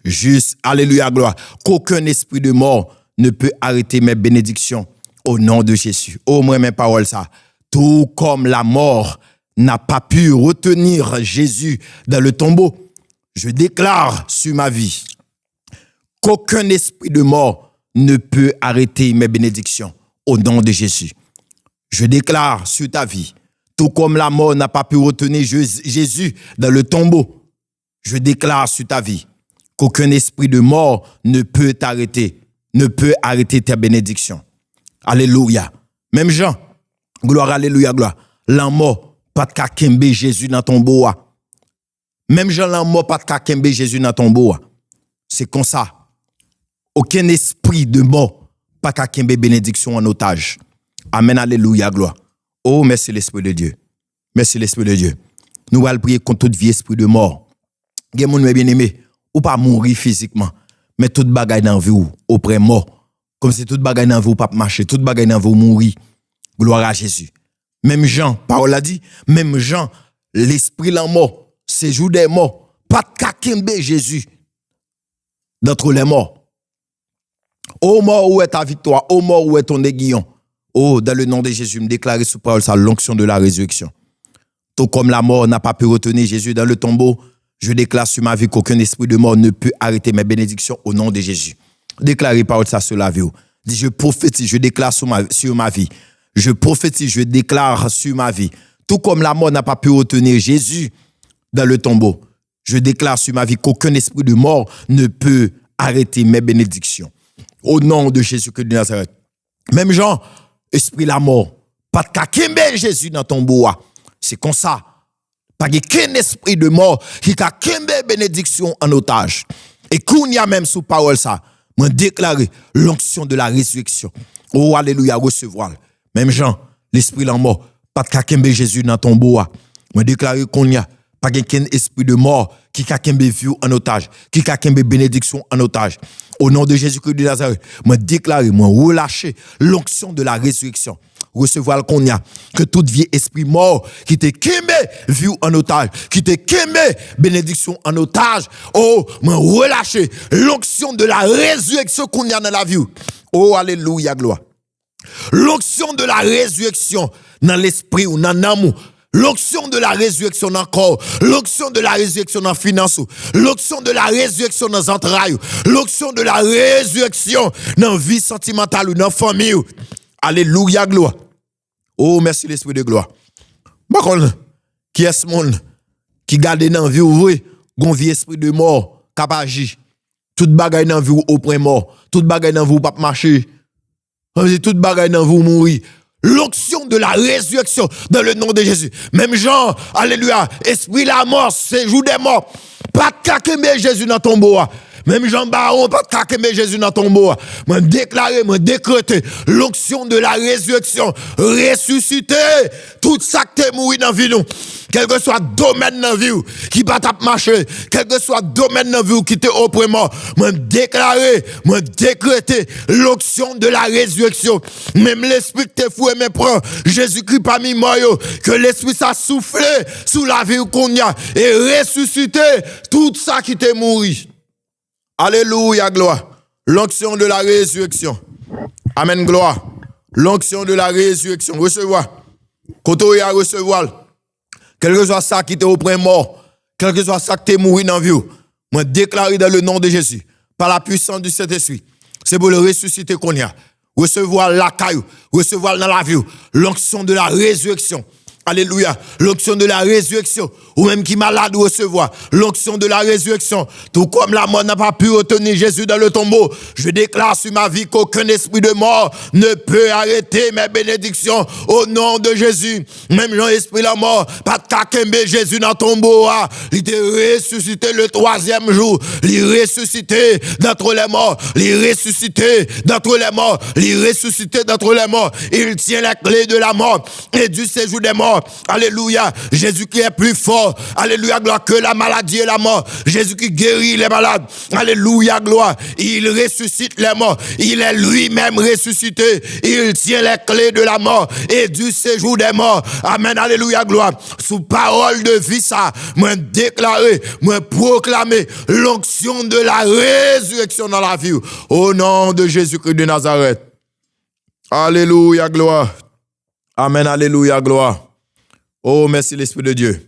juste, alléluia, gloire, qu'aucun esprit de mort ne peut arrêter mes bénédictions au nom de Jésus. Oh, moi, mes paroles, ça. Tout comme la mort n'a pas pu retenir Jésus dans le tombeau, je déclare sur ma vie qu'aucun esprit de mort ne peut arrêter mes bénédictions au nom de Jésus. Je déclare sur ta vie, tout comme la mort n'a pas pu retenir Jésus dans le tombeau, je déclare sur ta vie qu'aucun esprit de mort ne peut t'arrêter, ne peut arrêter tes bénédictions. Alléluia. Même Jean, gloire, alléluia, gloire. La mort, pas de kakembe Jésus dans ton tombeau. Même Jean, la mort, pas de kakembe Jésus dans ton tombeau. C'est comme ça. Aucun esprit de mort, pas qu'à kembe bénédiction en otage. Amen, alléluia, gloire. Oh, merci l'Esprit de Dieu. Merci l'Esprit de Dieu. Nous allons prier contre tout vie esprit de mort. Gen moun bien aimé, ou pas mourir physiquement, mais toute bagaille dans vie ou auprès mort. Comme si toute bagaille dans vie ou pas marcher, toute bagaille dans vie ou mourir. Gloire à Jésus. Même Jean, parole a dit, même Jean, l'esprit la mort, séjour des morts, pas qu'à kembe Jésus d'entre les morts. Ô mort, où est ta victoire? Ô mort, où est ton aiguillon? Oh, dans le nom de Jésus, me déclarer sous parole ça l'onction de la résurrection. Tout comme la mort n'a pas pu retenir Jésus dans le tombeau, je déclare sur ma vie qu'aucun esprit de mort ne peut arrêter mes bénédictions au nom de Jésus. Déclarez parole ça sur la vie. Dis, je prophétise, je déclare sur ma vie. Je prophétise, je déclare sur ma vie. Tout comme la mort n'a pas pu retenir Jésus dans le tombeau, je déclare sur ma vie qu'aucun esprit de mort ne peut arrêter mes bénédictions. Au nom de Jésus-Christ de Nazareth. Même Jean, esprit la mort, pas de kakembe Jésus dans ton bois. C'est comme ça. Pas qu'un esprit de mort qui kakembe bénédiction en otage. Et qu'on y a même sous parole ça, moi déclarer l'onction de la résurrection. Oh, alléluia, recevoir. Même Jean, l'esprit la mort, pas de kakembe Jésus dans ton bois. Moi déclarer qu'on y a pas qu'un esprit de mort qui kakembe vie en otage, qui kakembe bénédiction en otage. Au nom de Jésus-Christ de Nazareth, moi déclarer, moi relâcher l'onction de la résurrection. Recevoir le qu'on y a, que toute vie esprit mort qui te kembe vie en otage, qui te kembe bénédiction en otage. Oh, moi relâcher l'onction de la résurrection qu'on y a dans la vie. Oh, alléluia, gloire. L'onction de la résurrection dans l'esprit ou dans l'amour. L'onction de la résurrection dans le corps, l'onction de la résurrection dans la finance, l'onction de la résurrection dans les entrailles, l'onction de la résurrection dans la vie sentimentale ou dans la famille. Alléluia, gloire. Oh, merci l'Esprit de gloire. Par contre, qui est ce monde qui garde dans la vie ouvrée, gon vie esprit de mort, cap agir. Toute bagaille dans la vie au point mort, toute bagaille dans la vie pas marcher. Toute bagaille dans la vie mourir. L'onction de la résurrection dans le nom de Jésus. Même Jean, alléluia, esprit la mort, séjour des morts. Pas kakembe Jésus dans ton bois. Même Jean Baron, pas de Jésus dans ton tombeau. Moi déclarer, moi décréter l'onction de la résurrection, ressusciter tout ça que t'es mouru dans la vie nous. Quel que soit le domaine dans la vie qui va marcher, quel que soit le domaine dans la vie qui t'est opprimant, moi déclarer, moi décréter l'onction de la résurrection. Même l'esprit que t'es fou et me prend, Jésus-Christ parmi moi, que l'esprit ça soufflé sous la vie qu'on y a et ressusciter tout ça qui t'est mouru. Alléluia, gloire. L'onction de la résurrection. Amen, gloire. L'onction de la résurrection. Recevoir. Quand on y a recevoir. Quel que soit ça qui t'est au point mort, quel que soit ça qui t'est mouru dans la vie, moi déclarer dans le nom de Jésus, par la puissance du Saint-Esprit, c'est pour le ressusciter qu'on y a. Recevoir la caillou, recevoir dans la vie, l'onction de la résurrection. Alléluia. L'onction de la résurrection. Ou même qui malade recevoir. L'onction de la résurrection. Tout comme la mort n'a pas pu retenir Jésus dans le tombeau. Je déclare sur ma vie qu'aucun esprit de mort ne peut arrêter mes bénédictions au nom de Jésus. Même Jean-Esprit la mort, pas de kakembe Jésus dans le tombeau. Il était ressuscité le 3e jour. Il ressuscité d'entre les morts. Il ressuscité d'entre les morts. Il ressuscité d'entre les morts. Il tient la clé de la mort et du séjour des morts. Alléluia. Jésus qui est plus fort. Alléluia, gloire, que la maladie et la mort. Jésus qui guérit les malades. Alléluia, gloire. Il ressuscite les morts. Il est lui-même ressuscité. Il tient les clés de la mort et du séjour des morts. Amen. Alléluia, gloire. Sous parole de vie, ça, moi déclarer, moi proclamer l'onction de la résurrection dans la vie. Au nom de Jésus-Christ de Nazareth. Alléluia, gloire. Amen. Alléluia, gloire. Oh, merci l'Esprit de Dieu.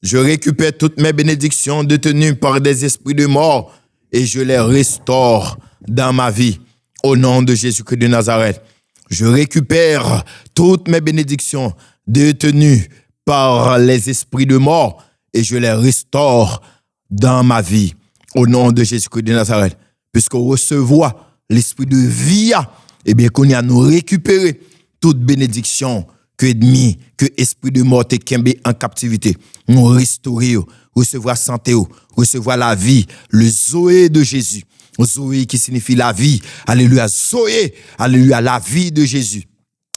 Je récupère toutes mes bénédictions détenues par des esprits de mort et je les restaure dans ma vie. Au nom de Jésus-Christ de Nazareth. Je récupère toutes mes bénédictions détenues par les esprits de mort et je les restaure dans ma vie. Au nom de Jésus-Christ de Nazareth. Puisqu'on recevoir l'esprit de vie, eh bien, qu'on y a nous récupérer toute bénédiction que ennemi, que esprit de mort te kembe en captivité. Nous restaurer, recevoir santé, recevoir la vie, le Zoé de Jésus. Zoé qui signifie la vie. Alléluia. Zoé. Alléluia. La vie de Jésus.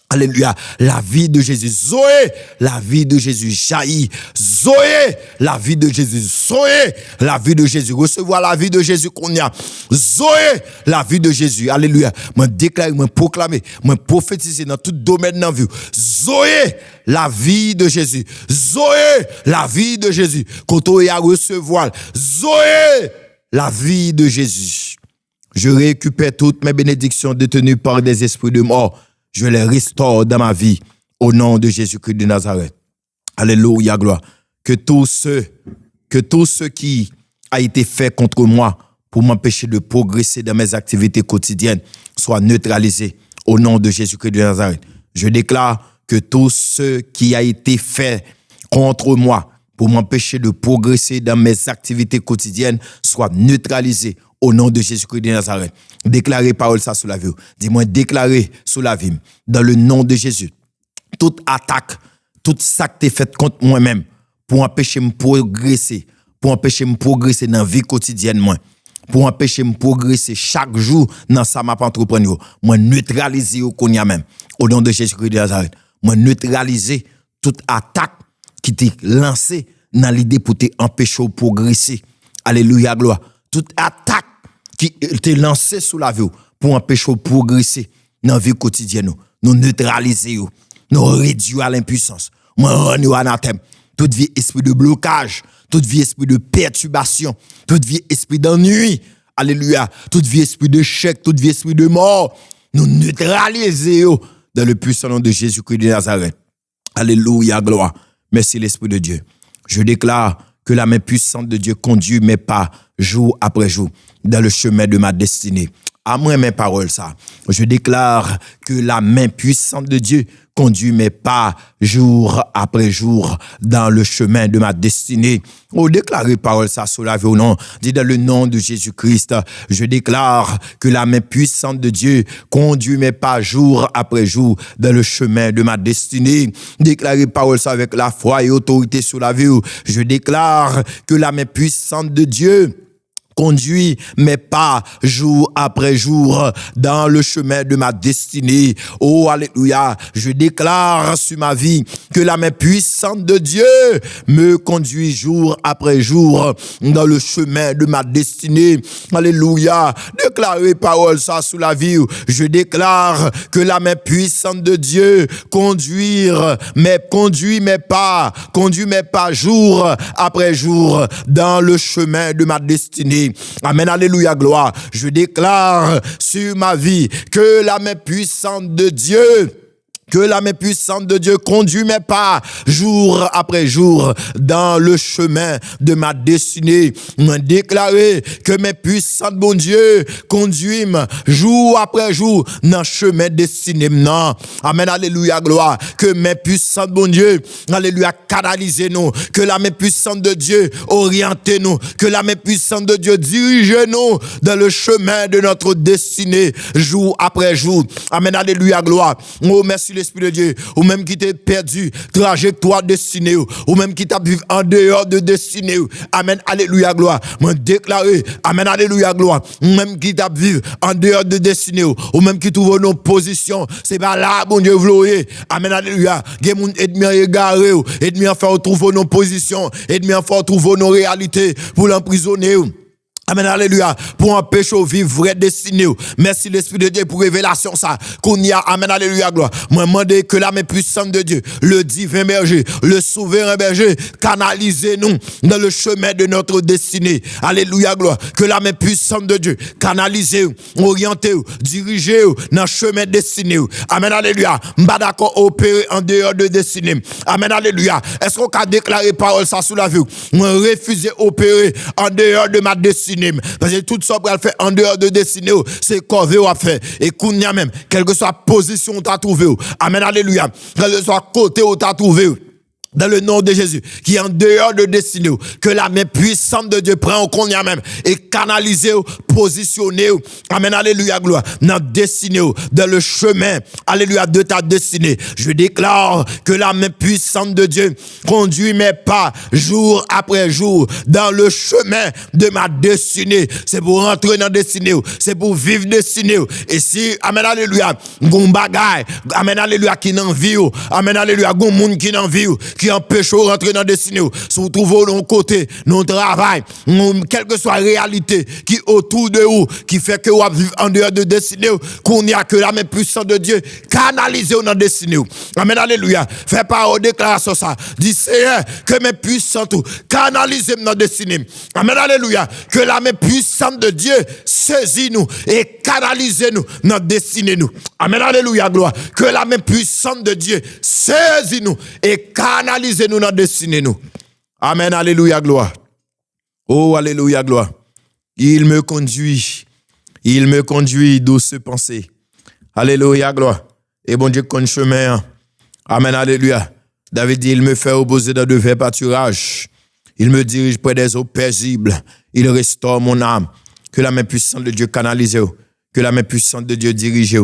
Alléluia. La vie de Jésus. Zoé. La vie de Jésus jaillit. Zoé. La vie de Jésus. Zoé. La vie de Jésus. Recevoir la vie de Jésus qu'on y a. Zoé. La vie de Jésus. Alléluia. Moi déclarer, moi proclamer, moi prophétiser dans tout domaine dans la vie. Zoé. La vie de Jésus. Zoé. La vie de Jésus. Quand on y a recevoir. Zoé. La vie de Jésus. Je récupère toutes mes bénédictions détenues par des esprits de mort. Je les restaure dans ma vie au nom de Jésus-Christ de Nazareth. Alléluia, gloire. Que tout ce qui a été fait contre moi pour m'empêcher de progresser dans mes activités quotidiennes soit neutralisé au nom de Jésus-Christ de Nazareth. Je déclare que tout ce qui a été fait contre moi pour m'empêcher de progresser dans mes activités quotidiennes soit neutralisé au nom de Jésus-Christ de Nazareth. Déclarez parole ça sur la vie. Dis-moi, déclarez sur la vie. Dans le nom de Jésus. Toute attaque, tout ça qui est fait contre moi-même pour empêcher de me progresser, dans la vie quotidienne, pour empêcher de me progresser chaque jour dans sa map entrepreneur. Moi, neutraliser au qu'on y a même. Au nom de Jésus-Christ de Nazareth. Moi, neutraliser toute attaque qui t'est lancée dans l'idée pour t'empêcher de progresser. Alléluia, gloire. Toute attaque qui t'est lancée sous la vie pour empêcher de progresser dans la vie quotidienne. Nous neutraliser, nous réduire à l'impuissance. Moi, rendre anathème. Toute vie esprit de blocage, toute vie esprit de perturbation, toute vie esprit d'ennui. Alléluia. Toute vie esprit de chèque, toute vie esprit de mort. Nous neutraliser dans le puissant nom de Jésus-Christ de Nazareth. Alléluia, gloire. Merci l'Esprit de Dieu. Je déclare que la main puissante de Dieu conduit mes pas jour après jour dans le chemin de ma destinée. À moi mes paroles ça. Je déclare que la main puissante de Dieu conduit mes pas jour après jour dans le chemin de ma destinée. Oh, déclarez parole ça sur la vie ou non. Dis dans le nom de Jésus-Christ, je déclare que la main puissante de Dieu conduit mes pas jour après jour dans le chemin de ma destinée. Déclarez parole ça avec la foi et autorité sur la vie. Je déclare que la main puissante de Dieu Conduis mes pas jour après jour dans le chemin de ma destinée. Oh, alléluia. Je déclare sur ma vie que la main puissante de Dieu me conduit jour après jour dans le chemin de ma destinée. Alléluia. Déclarez parole ça sous la vie. Je déclare que la main puissante de Dieu conduit mes pas jour après jour dans le chemin de ma destinée. Amen, alléluia, gloire. Je déclare sur ma vie que la main puissante de Dieu conduit mes pas jour après jour dans le chemin de ma destinée. Me déclarer que mes puissants bon Dieu conduisent jour après jour dans le chemin destiné. Non. Amen, alléluia, gloire. Que mes puissants bon Dieu, alléluia, canalisez-nous. Que la main puissante de Dieu orientez-nous. Que la main puissante de Dieu dirige-nous dans le chemin de notre destinée jour après jour. Amen, alléluia, gloire. Oh, merci l'Esprit de Dieu, ou même qui t'est perdu, trajectoire destinée, ou même qui t'a vécu en dehors de destinée. Amen, alléluia, gloire. Moi déclarer, amen, alléluia, gloire. Ou même qui t'a vécu en dehors de destinée, ou même qui trouve nos positions, c'est pas là, bon Dieu, vouloir. Amen, alléluia. Gen moun ennemi égaré, ennemi en faire trouver nos positions, ennemi en faire trouver nos réalités pour l'emprisonner. Amen, alléluia, pour empêcher de vivre vraie destinée. Merci l'Esprit de Dieu pour révélation ça. Qu'on y a, amen, alléluia, gloire. Moi, demande que la main puissante de Dieu, le divin berger, le souverain berger, canalisez-nous dans le chemin de notre destinée. Alléluia, gloire. Que la main puissante de Dieu, canalisez-vous, orientez-vous, dirigez-vous dans le chemin destiné. Amen, alléluia. M'pas d'accord opérer en dehors de destinée. Amen, alléluia. Est-ce qu'on a déclaré parole ça sous la vie? Moi, refuser opérer en dehors de ma destinée. Parce que tout ça pour faire en dehors de destinée, c'est corvée à faire. Et qu'on y a même, quelle que soit la position où tu as trouvé. Amen, alléluia. Quel que soit côté où tu as trouvé. Dans le nom de Jésus, qui est en dehors de destinée, que la main puissante de Dieu prend en compte même et canalise, positionne, amen, alléluia, gloire, dans destinée, dans le chemin, alléluia, de ta destinée. Je déclare que la main puissante de Dieu conduit mes pas jour après jour dans le chemin de ma destinée. C'est pour rentrer dans destinée, c'est pour vivre destinée. Et si, amen, alléluia, gon bagay, amen, alléluia, qui n'en vit, amen, alléluia, gon moun qui n'en vit, qui empêche de rentrer dans la destinée. Si vous trouvez nos côtés, nos travail, quelle que soit la réalité qui est autour de vous, qui fait que vous vivez en dehors de destinée, qu'on n'y a que la main puissante de Dieu, canalisez dans la destinée. Amen, alléluia. Fais parole, déclaration ça. Dis Seigneur, que mes puissantes, canalisez dans la destinée. Amen, alléluia. Que la main puissante de Dieu saisit nous et canalisez nous dans la destinée. Amen, alléluia, gloire. Que la main puissante de Dieu saisit nous et canalisez-nous dans la destinée. Amen, alléluia, gloire. Oh, alléluia, gloire. Il me conduit douce pensée. Alléluia, gloire. Et bon Dieu, qu'on chemin. Amen, alléluia. David dit, il me fait reposer dans de verts pâturages. Il me dirige près des eaux paisibles. Il restaure mon âme. Que la main puissante de Dieu canalise. Que la main puissante de Dieu dirige.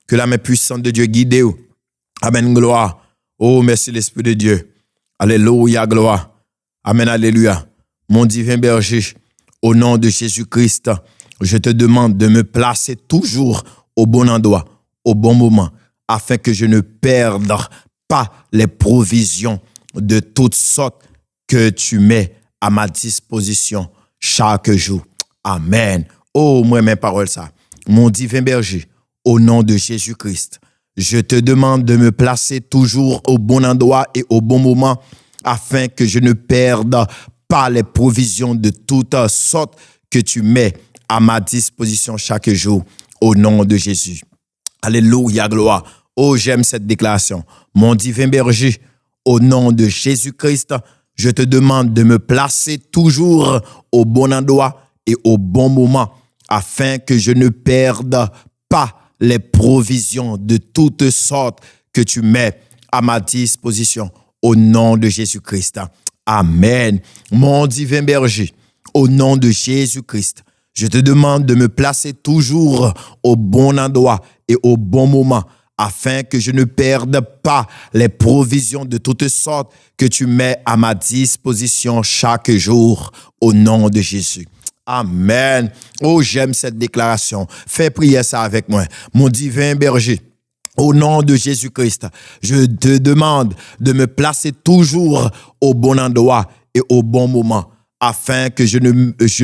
Que la main puissante de Dieu guide. Amen, gloire. Oh, merci l'Esprit de Dieu. Alléluia, gloire. Amen, alléluia. Mon divin berger, au nom de Jésus-Christ, je te demande de me placer toujours au bon endroit, au bon moment, afin que je ne perde pas les provisions de toutes sortes que tu mets à ma disposition chaque jour. Amen. Oh, moi, mes paroles, ça. Mon divin berger, au nom de Jésus-Christ, je te demande de me placer toujours au bon endroit et au bon moment afin que je ne perde pas les provisions de toutes sortes que tu mets à ma disposition chaque jour au nom de Jésus. Alléluia, gloire. Oh, j'aime cette déclaration. Mon divin berger, au nom de Jésus-Christ, je te demande de me placer toujours au bon endroit et au bon moment afin que je ne perde pas les provisions de toutes sortes que tu mets à ma disposition au nom de Jésus-Christ. Amen. Mon divin berger, au nom de Jésus-Christ, je te demande de me placer toujours au bon endroit et au bon moment afin que je ne perde pas les provisions de toutes sortes que tu mets à ma disposition chaque jour au nom de Jésus. Amen. Oh, j'aime cette déclaration. Fais prier ça avec moi. Mon divin berger. Au nom de Jésus-Christ, je te demande de me placer toujours au bon endroit et au bon moment, afin que je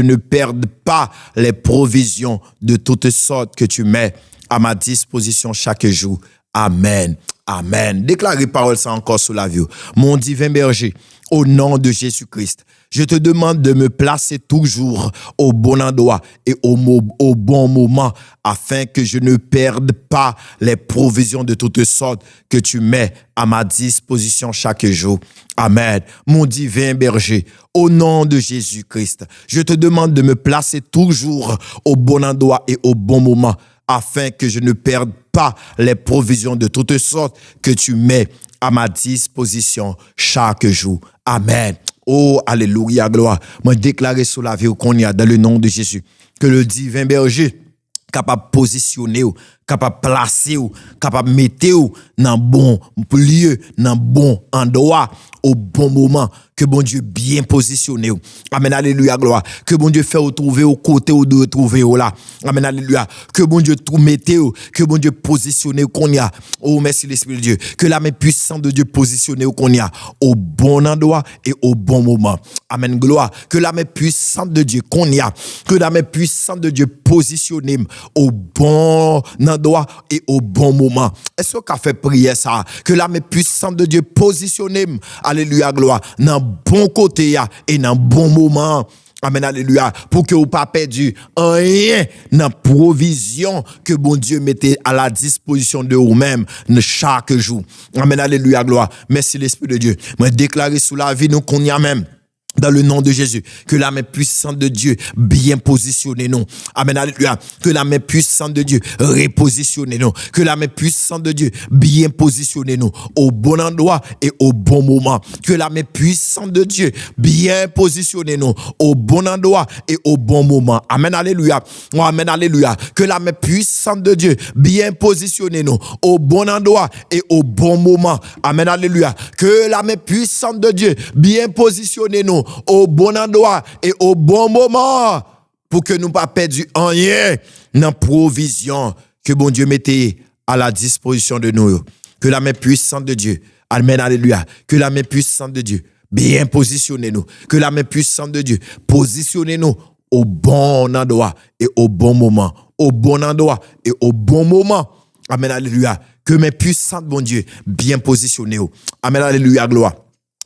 ne perde pas les provisions de toutes sortes que tu mets à ma disposition chaque jour. Amen. Amen. Déclarez parole ça encore sous la vie. Mon divin berger, au nom de Jésus-Christ, je te demande de me placer toujours au bon endroit et au bon moment, afin que je ne perde pas les provisions de toutes sortes que tu mets à ma disposition chaque jour. Amen. Mon divin berger, au nom de Jésus-Christ, je te demande de me placer toujours au bon endroit et au bon moment, afin que je ne perde pas les provisions de toutes sortes que tu mets à ma disposition chaque jour. Amen. Oh, alléluia, gloire. Moi, déclarer sur la vie qu'on y a dans le nom de Jésus, que le divin berger capable de positionner, capable de placer, capable de mettre dans bon lieu, dans bon endroit, au bon moment, que bon Dieu bien positionné. Amen, alléluia, gloire. Que bon Dieu fait retrouver au côté où de trouver là. Amen, alléluia. Que bon Dieu tout mette, que bon Dieu positionné qu'on y a. Oh, merci l'Esprit de Dieu. Que la main puissante de Dieu positionné qu'on y a au bon endroit et au bon moment. Amen, gloire. Que la main puissante de Dieu qu'on y a, que la main puissante de Dieu positionné au bon endroit et au bon moment. Est-ce qu'on a fait prier ça? Que la main puissante de Dieu positionné, alléluia, gloire, dans bon côté et dans bon moment. Amen, alléluia. Pour que vous pas perdu rien dans provision que bon Dieu mettait à la disposition de vous-même chaque jour. Amen, alléluia, gloire. Merci l'Esprit de Dieu. Moi, déclarer sous la vie nous qu'on y a même. Dans le nom de Jésus, que la main puissante de Dieu bien positionnée nous. Amen, alléluia. Que la main puissante de Dieu repositionne nous. Que la main puissante de Dieu bien positionne nous au bon endroit et au bon moment. Que la main puissante de Dieu bien positionne nous au bon endroit et au bon moment. Amen, alléluia. Oh, amen, alléluia. Que la main puissante de Dieu bien positionne nous au bon endroit et au bon moment. Amen, alléluia. Que la main puissante de Dieu bien positionne nous au bon endroit et au bon moment, pour que nous pas perdu rien dans provision que bon Dieu mettait à la disposition de nous. Que la main puissante de Dieu, amen, alléluia, que la main puissante de Dieu bien positionnez nous, que la main puissante de Dieu positionnez nous au bon endroit et au bon moment, au bon endroit et au bon moment. Amen, alléluia. Que mes puissantes, bon Dieu, bien positionnez. Amen, alléluia, gloire.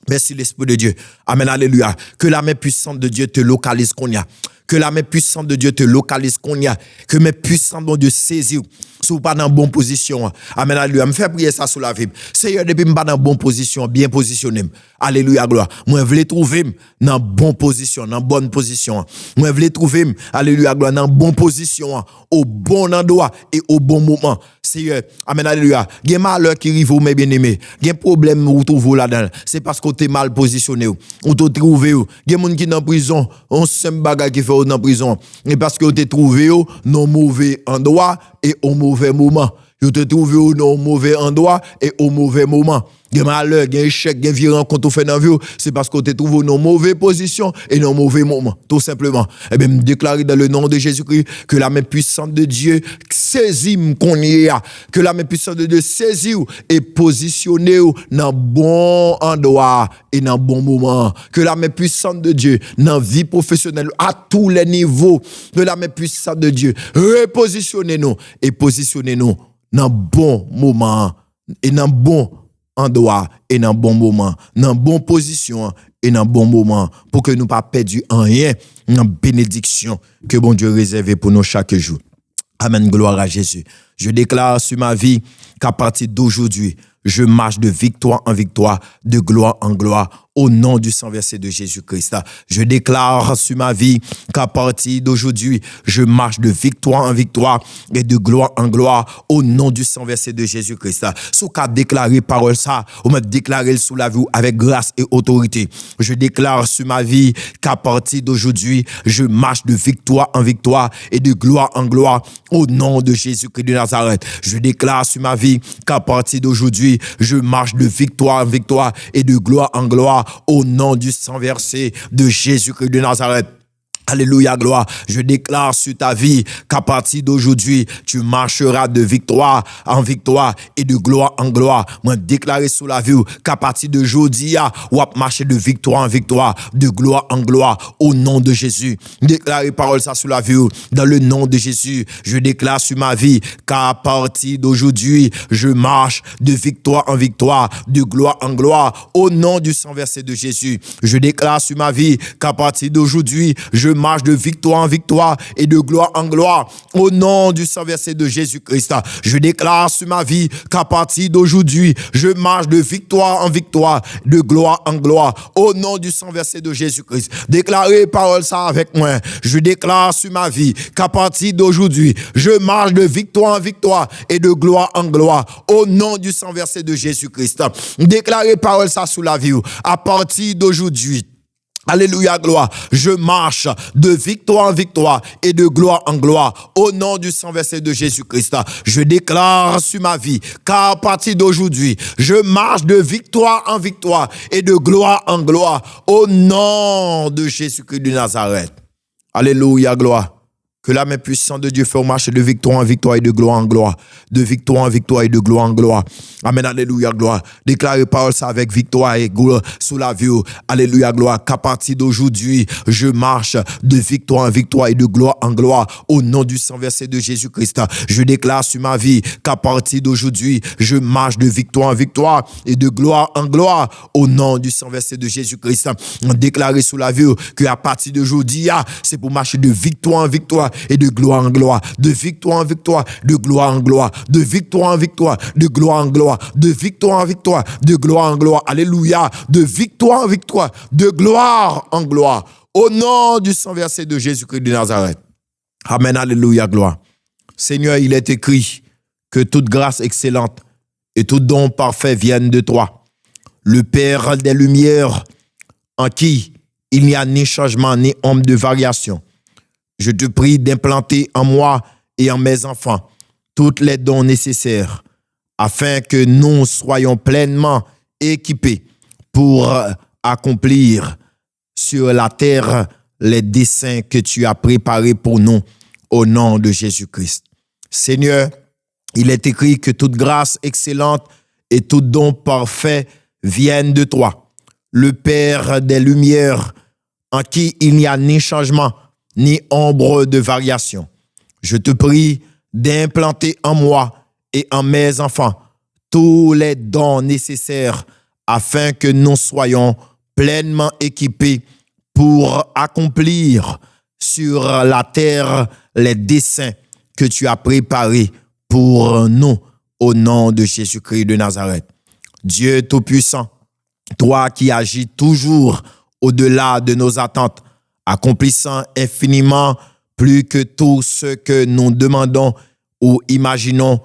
Merci l'Esprit de Dieu. Amen, alléluia. Que la main puissante de Dieu te localise qu'on y a. Que la main puissante de Dieu te localise qu'on y a. Que mes puissantes, bon Dieu, saisissent. Si vous pas dans bonne position. Amen, alléluia. Me fait prier ça sous la vie. Seigneur, depuis me pas dans bonne position, bien positionné. Alléluia, gloire. Moi, je voulais trouver dans bonne position, dans bonne position. Moi, je voulais trouver, alléluia, gloire, dans bonne position, au bon endroit et au bon moment. Seigneur, amen, alléluia. Il y a malheur qui arrive, mes bien-aimés. Il y a un problème où vous trouvez là-dedans. C'est parce que vous êtes mal positionné. Vous te trouvez. Il y a des gens qui sont en prison. On sait bagage qui fait dans prison. Et parce que vous te trouvez dans mauvais endroit et au mauvais moment. Vous te trouvez dans mauvais endroit et au mauvais moment. Il y a malheur, il y a échec, il y a virant qu'on te fait dans la vie, c'est parce qu'on te trouve dans mauvaise position et dans mauvais moment, tout simplement. Eh bien, me déclarer dans le nom de Jésus-Christ que la main puissante de Dieu saisit qu'on y a, que la main puissante de Dieu saisit et positionne dans bon endroit et dans bon moment, que la main puissante de Dieu dans vie professionnelle à tous les niveaux, que la main puissante de Dieu repositionnez-nous et positionnez-nous dans bon moment et dans bon endroit et dans bon moment, dans bonne position et dans bon moment, pour que nous pas perdu en rien dans bénédiction que bon Dieu réserve pour nous chaque jour. Amen, gloire à Jésus. Je déclare sur ma vie qu'à partir d'aujourd'hui, je marche de victoire en victoire, de gloire en gloire, au nom du sang versé de Jésus-Christ. Je déclare sur ma vie qu'à partir d'aujourd'hui, je marche de victoire en victoire et de gloire en gloire, au nom du sang versé de Jésus-Christ. Sous qu'a déclaré parole ça, on m'a déclaré sous la vie avec grâce et autorité. Je déclare sur ma vie qu'à partir d'aujourd'hui, je marche de victoire en victoire et de gloire en gloire, au nom de Jésus-Christ de Nazareth. Je déclare sur ma vie qu'à partir d'aujourd'hui, je marche de victoire en victoire et de gloire en gloire, au nom du sang versé de Jésus-Christ de Nazareth. Alléluia, gloire. Je déclare sur ta vie qu'à partir d'aujourd'hui, tu marcheras de victoire en victoire et de gloire en gloire. Moi, déclarer sur la vie qu'à partir d'aujourd'hui, ou à marcher de victoire en victoire, de gloire en gloire, au nom de Jésus. Déclarer parole ça sur la vie dans le nom de Jésus. Je déclare sur ma vie qu'à partir d'aujourd'hui, je marche de victoire en victoire, de gloire en gloire, au nom du sang versé de Jésus. Je déclare sur ma vie qu'à partir d'aujourd'hui, je marche de victoire en victoire et de gloire en gloire au nom du sang versé de Jésus-Christ. Je déclare sur ma vie qu'à partir d'aujourd'hui, je marche de victoire en victoire, de gloire en gloire au nom du sang versé de Jésus-Christ. Déclarez parole ça avec moi. Je déclare sur ma vie qu'à partir d'aujourd'hui, je marche de victoire en victoire et de gloire en gloire au nom du sang versé de Jésus-Christ. Déclarez parole ça sur la vie. À partir d'aujourd'hui, alléluia, gloire. Je marche de victoire en victoire et de gloire en gloire au nom du sang versé de Jésus-Christ. Je déclare sur ma vie qu'à partir d'aujourd'hui, je marche de victoire en victoire et de gloire en gloire au nom de Jésus-Christ de Nazareth. Alléluia, gloire. Que la main puissante de Dieu fait marcher de victoire en victoire et de gloire en gloire. De victoire en victoire et de gloire en gloire. Amen, alléluia, gloire. Déclarez parole ça avec victoire et gloire sous la vie. Alléluia, gloire. Qu'à partir d'aujourd'hui, je marche de victoire en victoire et de gloire en gloire. Au nom du sang versé de Jésus-Christ. Je déclare sur ma vie qu'à partir d'aujourd'hui, je marche de victoire en victoire et de gloire en gloire. Au nom du sang versé de Jésus-Christ. Déclarez sous la vie qu'à partir d'aujourd'hui, c'est pour marcher de victoire en victoire et de gloire en gloire, de victoire en victoire, de gloire en gloire, de victoire en victoire, de gloire en gloire, de victoire en victoire, de gloire en gloire, alléluia, de victoire en victoire, de gloire en gloire, au nom du sang versé de Jésus-Christ de Nazareth. Amen, alléluia, gloire. Seigneur, il est écrit que toute grâce excellente et tout don parfait viennent de toi, le Père des Lumières, en qui il n'y a ni changement ni ombre de variation. Je te prie d'implanter en moi et en mes enfants toutes les dons nécessaires afin que nous soyons pleinement équipés pour accomplir sur la terre les desseins que tu as préparés pour nous au nom de Jésus-Christ. Seigneur, il est écrit que toute grâce excellente et tout don parfait viennent de toi, le Père des Lumières, en qui il n'y a ni changement ni ombre de variation. Je te prie d'implanter en moi et en mes enfants tous les dons nécessaires afin que nous soyons pleinement équipés pour accomplir sur la terre les desseins que tu as préparés pour nous au nom de Jésus-Christ de Nazareth. Dieu Tout-Puissant, toi qui agis toujours au-delà de nos attentes, accomplissant infiniment plus que tout ce que nous demandons ou imaginons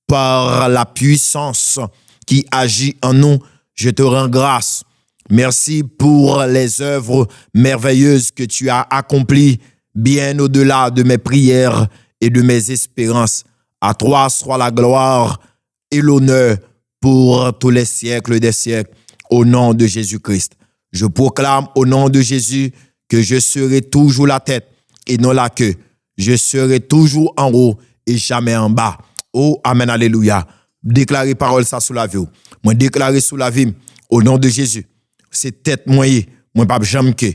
par la puissance qui agit en nous, je te rends grâce. Merci pour les œuvres merveilleuses que tu as accomplies bien au-delà de mes prières et de mes espérances. À toi soit la gloire et l'honneur pour tous les siècles des siècles, au nom de Jésus-Christ. Je proclame au nom de Jésus que je serai toujours la tête et non la queue. Je serai toujours en haut et jamais en bas. Oh, amen, alléluia. Déclarez parole ça sous la vie. Moi, déclarez sous la vie, au nom de Jésus. C'est tête moyenne, moi, pas jamais que.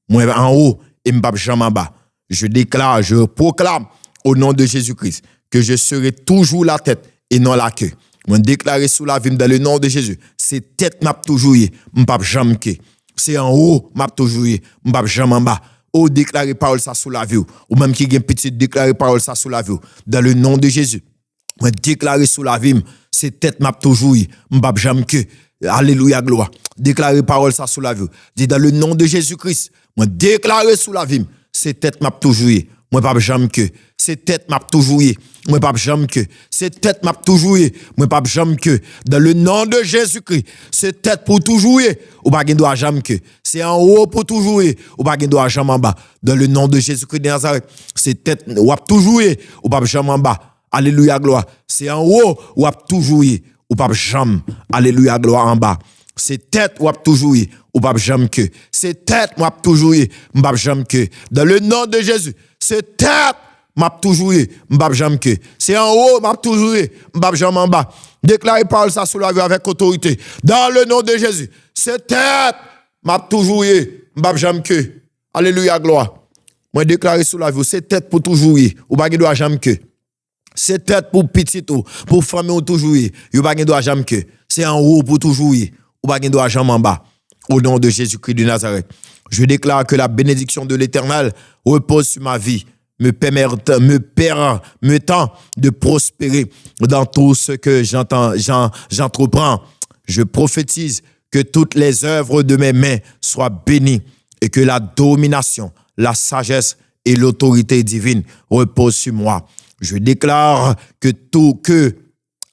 Moi, en haut et pas jamais en bas. Je déclare, je proclame au nom de Jésus-Christ que je serai toujours la tête et non la queue. Moi, déclarez sous la vie dans le nom de Jésus. C'est tête m'a toujours, pas jamais que. C'est en haut, m'a toujours, pas jamais en bas. Oh, déclarez parole ça sous la vie. Ou même qui gagne petit, déclarez parole ça sous la vie. Dans le nom de Jésus. Moi, déclarez sous la vie, c'est tête m'a toujours, pas jamais que. Alléluia, gloire. Déclarez parole ça sous la vie. Dis dans le nom de Jésus-Christ. Moi, déclarez sous la vie, c'est tête m'a toujours, moi pas jamais que. C'est tête m'a toujours, moi pas jamais que. C'est tête m'a toujours, moi pas jamais que. Dans le nom de Jésus-Christ, c'est tête pour toujours, ou pas doit jamais que. C'est en haut pour toujours, ou pas doit jamais en bas. Dans le nom de Jésus-Christ de Nazareth, c'est tête ou toujours, ou pas jamais en bas. Alléluia, gloire. C'est en haut ou toujours, ou pas jamais. Alléluia, gloire en bas. C'est tête ou toujours, ou pas jamais que. C'est tête, m'a toujours eu, m'pas jamais que. Dans le nom de Jésus, c'est tête, m'a toujours eu, m'pas jamais que. C'est en haut, m'a toujours eu, m'pas jamais en bas. Déclarez parole ça sur la vie avec autorité. Dans le nom de Jésus, c'est tête, m'a toujours eu, m'pas jamais que. Alléluia, gloire. Moi déclarer sur la vie, c'est tête pour toujours eu, ou pas doit jamais que. C'est tête pour petit ou pour famille ou toujours eu, ou pas doit jamais que. C'est en haut pour toujours eu, ou pas doit jamais en bas. Au nom de Jésus-Christ de Nazareth, je déclare que la bénédiction de l'Éternel repose sur ma vie, me permettant de prospérer dans tout ce que j'entreprends. Je prophétise que toutes les œuvres de mes mains soient bénies et que la domination, la sagesse et l'autorité divine reposent sur moi. Je déclare que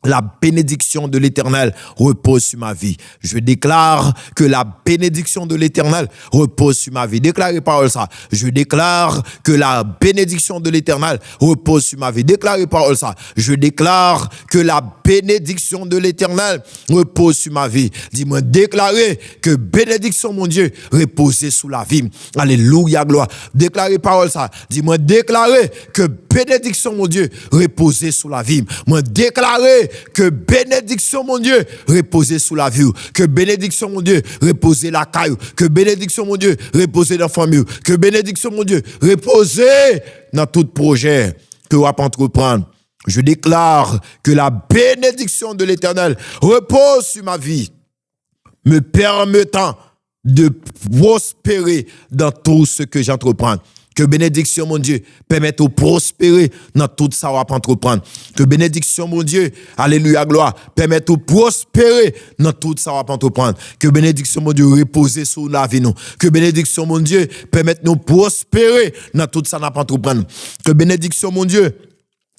la bénédiction de l'Éternel repose sur ma vie. Je déclare que la bénédiction de l'Éternel repose sur ma vie. Déclarez parole ça. Je déclare que la bénédiction de l'Éternel repose sur ma vie. Déclarez parole ça. Je déclare que la bénédiction de l'Éternel repose sur ma vie. Dis-moi, déclarez que bénédiction, mon Dieu, repose sur la vie. Alléluia, gloire. Déclarez parole ça. Dis-moi, déclarez que bénédiction, mon Dieu, repose sur la vie. Moi, déclarez que bénédiction, mon Dieu, repose sous la vie. Que bénédiction, mon Dieu, repose la caille. Que bénédiction, mon Dieu, repose dans la famille. Que bénédiction, mon Dieu, repose dans tout projet que vous allez entreprendre. Je déclare que la bénédiction de l'Éternel repose sur ma vie, me permettant de prospérer dans tout ce que j'entreprends. Que bénédiction, mon Dieu, permette de prospérer dans tout ça qu'on va entreprendre. Que bénédiction, mon Dieu, alléluia, gloire, permette de prospérer dans tout ça qu'on va entreprendre. Que bénédiction, mon Dieu, repose sur la vie, nous. Que bénédiction, mon Dieu, permette de prospérer dans tout ça qu'on va entreprendre. Que bénédiction, mon Dieu,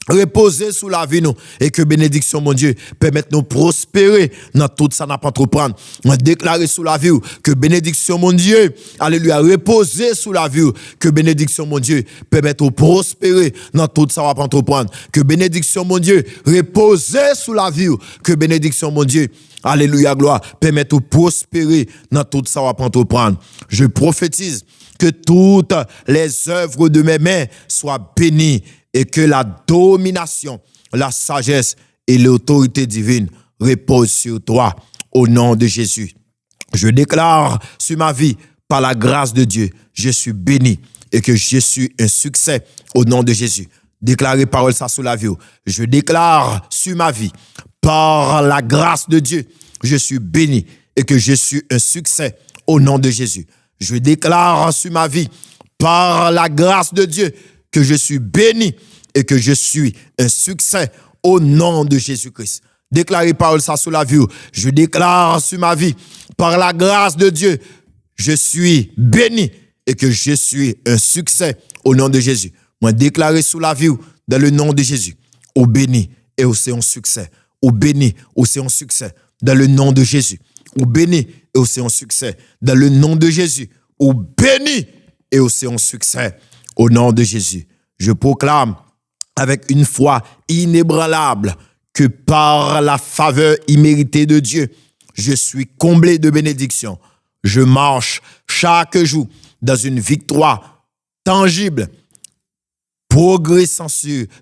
reposer sous la vie nous et que bénédiction mon Dieu permette nous prospérer dans tout ça n'a pas entreprendre. On déclarer sous la vie que bénédiction mon Dieu, alléluia, reposer sous la vie que bénédiction mon Dieu permette nous prospérer dans tout ça n'a pas entreprendre. Que bénédiction mon Dieu reposer sous la vie que bénédiction mon Dieu, alléluia, gloire, permette nous prospérer dans tout ça n'a pas entreprendre. Je prophétise que toutes les œuvres de mes mains soient bénies et que la domination, la sagesse et l'autorité divine reposent sur toi au nom de Jésus. Je déclare sur ma vie, par la grâce de Dieu, je suis béni et que je suis un succès au nom de Jésus. Déclarez parole ça sur la vie. Je déclare sur ma vie, par la grâce de Dieu, je suis béni et que je suis un succès au nom de Jésus. Je déclare sur ma vie, par la grâce de Dieu, que je suis béni et que je suis un succès au nom de Jésus-Christ. Déclarez parole ça sur la vie. Je déclare sur ma vie, par la grâce de Dieu, je suis béni et que je suis un succès au nom de Jésus. Moi, déclarez sur la vie, dans le nom de Jésus, au béni et au c'est un succès. Au béni, au c'est un succès, dans le nom de Jésus. Au béni et au c'est un succès, dans le nom de Jésus. Au béni et au c'est un succès. Au nom de Jésus, je proclame avec une foi inébranlable que par la faveur imméritée de Dieu, je suis comblé de bénédictions. Je marche chaque jour dans une victoire tangible, progressant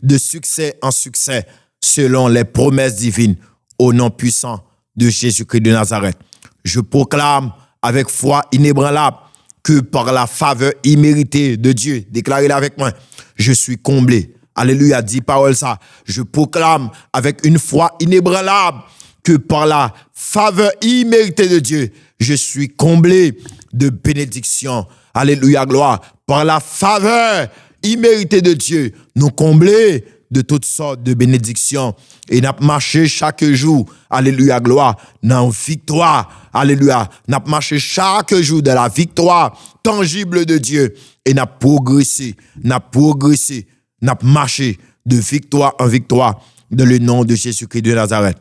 de succès en succès selon les promesses divines au nom puissant de Jésus-Christ de Nazareth. Je proclame avec foi inébranlable que par la faveur imméritée de Dieu, déclarez-le avec moi, je suis comblé. Alléluia, dit parole ça. Je proclame avec une foi inébranlable que par la faveur imméritée de Dieu, je suis comblé de bénédictions. Alléluia, gloire. Par la faveur imméritée de Dieu, nous comblés de toutes sortes de bénédictions. Et nous marché chaque jour, alléluia, gloire, dans la victoire, alléluia. Nous marché chaque jour dans la victoire tangible de Dieu. Et nous progressé, nous marché de victoire en victoire dans le nom de Jésus-Christ de Nazareth.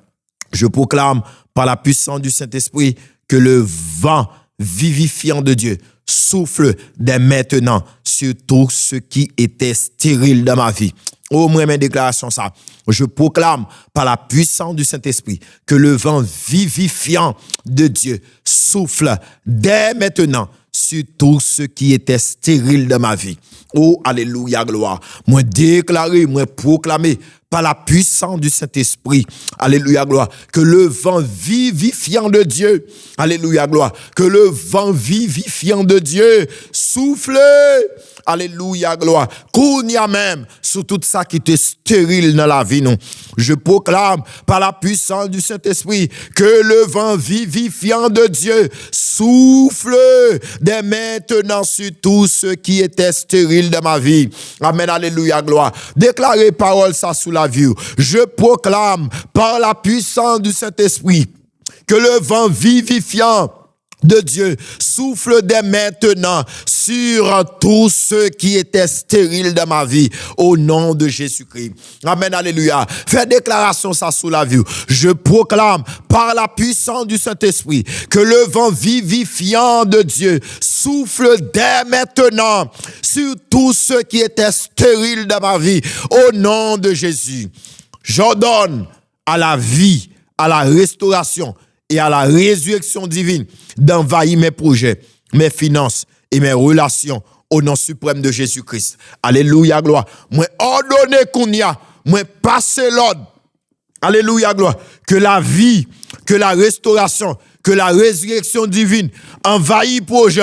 Je proclame par la puissance du Saint-Esprit que le vent vivifiant de Dieu souffle dès maintenant sur tout ce qui était stérile dans ma vie. Oh, moi, mes déclarations, ça. Je proclame par la puissance du Saint-Esprit que le vent vivifiant de Dieu souffle dès maintenant sur tout ce qui était stérile de ma vie. Oh, alléluia, gloire. Moi, déclarer, moi, proclamer par la puissance du Saint-Esprit, alléluia, gloire, que le vent vivifiant de Dieu, alléluia, gloire, que le vent vivifiant de Dieu souffle, alléluia, gloire, qu'on y a même sur tout ça qui est stérile dans la vie, non. Je proclame par la puissance du Saint-Esprit que le vent vivifiant de Dieu souffle dès maintenant sur tout ce qui était stérile de ma vie. Amen, alléluia, gloire. Déclarez parole ça sous la vie. Je proclame par la puissance du Saint-Esprit que le vent vivifiant de Dieu souffle dès maintenant sur tout ce qui était stérile de ma vie au nom de Jésus-Christ. Amen, alléluia. Fais déclaration ça sous la vie. Je proclame par la puissance du Saint-Esprit que le vent vivifiant de Dieu souffle dès maintenant sur tout ce qui était stérile de ma vie au nom de Jésus. J'ordonne à la vie, à la restauration et à la résurrection divine d'envahir mes projets, mes finances et mes relations au nom suprême de Jésus-Christ. Alléluia, gloire. Moi, ordonné qu'on y a, moi, passer l'ordre. Alléluia, gloire. Que la vie, que la restauration, que la résurrection divine envahit projet,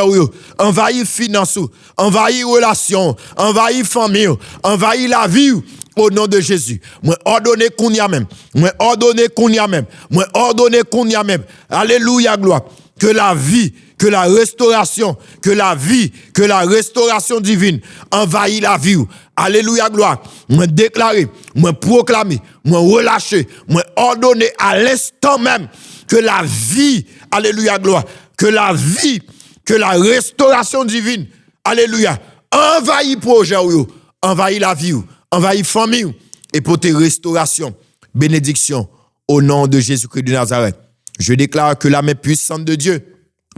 envahit finances, envahit relations, envahit famille, envahit la vie. Au nom de Jésus, moi ordonné qu'on y a même, moi ordonné qu'on y a même, moi ordonné qu'on y a même. Alléluia, gloire. Que la vie, que la restauration, que la vie, que la restauration divine envahit la vie. Alléluia, gloire. Moi déclarer, moi proclamer, moi relâcher, moi ordonner à l'instant même que la vie, alléluia, gloire, que la vie, que la restauration divine, alléluia, envahit projet, envahit la vie. Envahir famille et pour tes restaurations, bénédiction au nom de Jésus-Christ de Nazareth. Je déclare que la main puissante de Dieu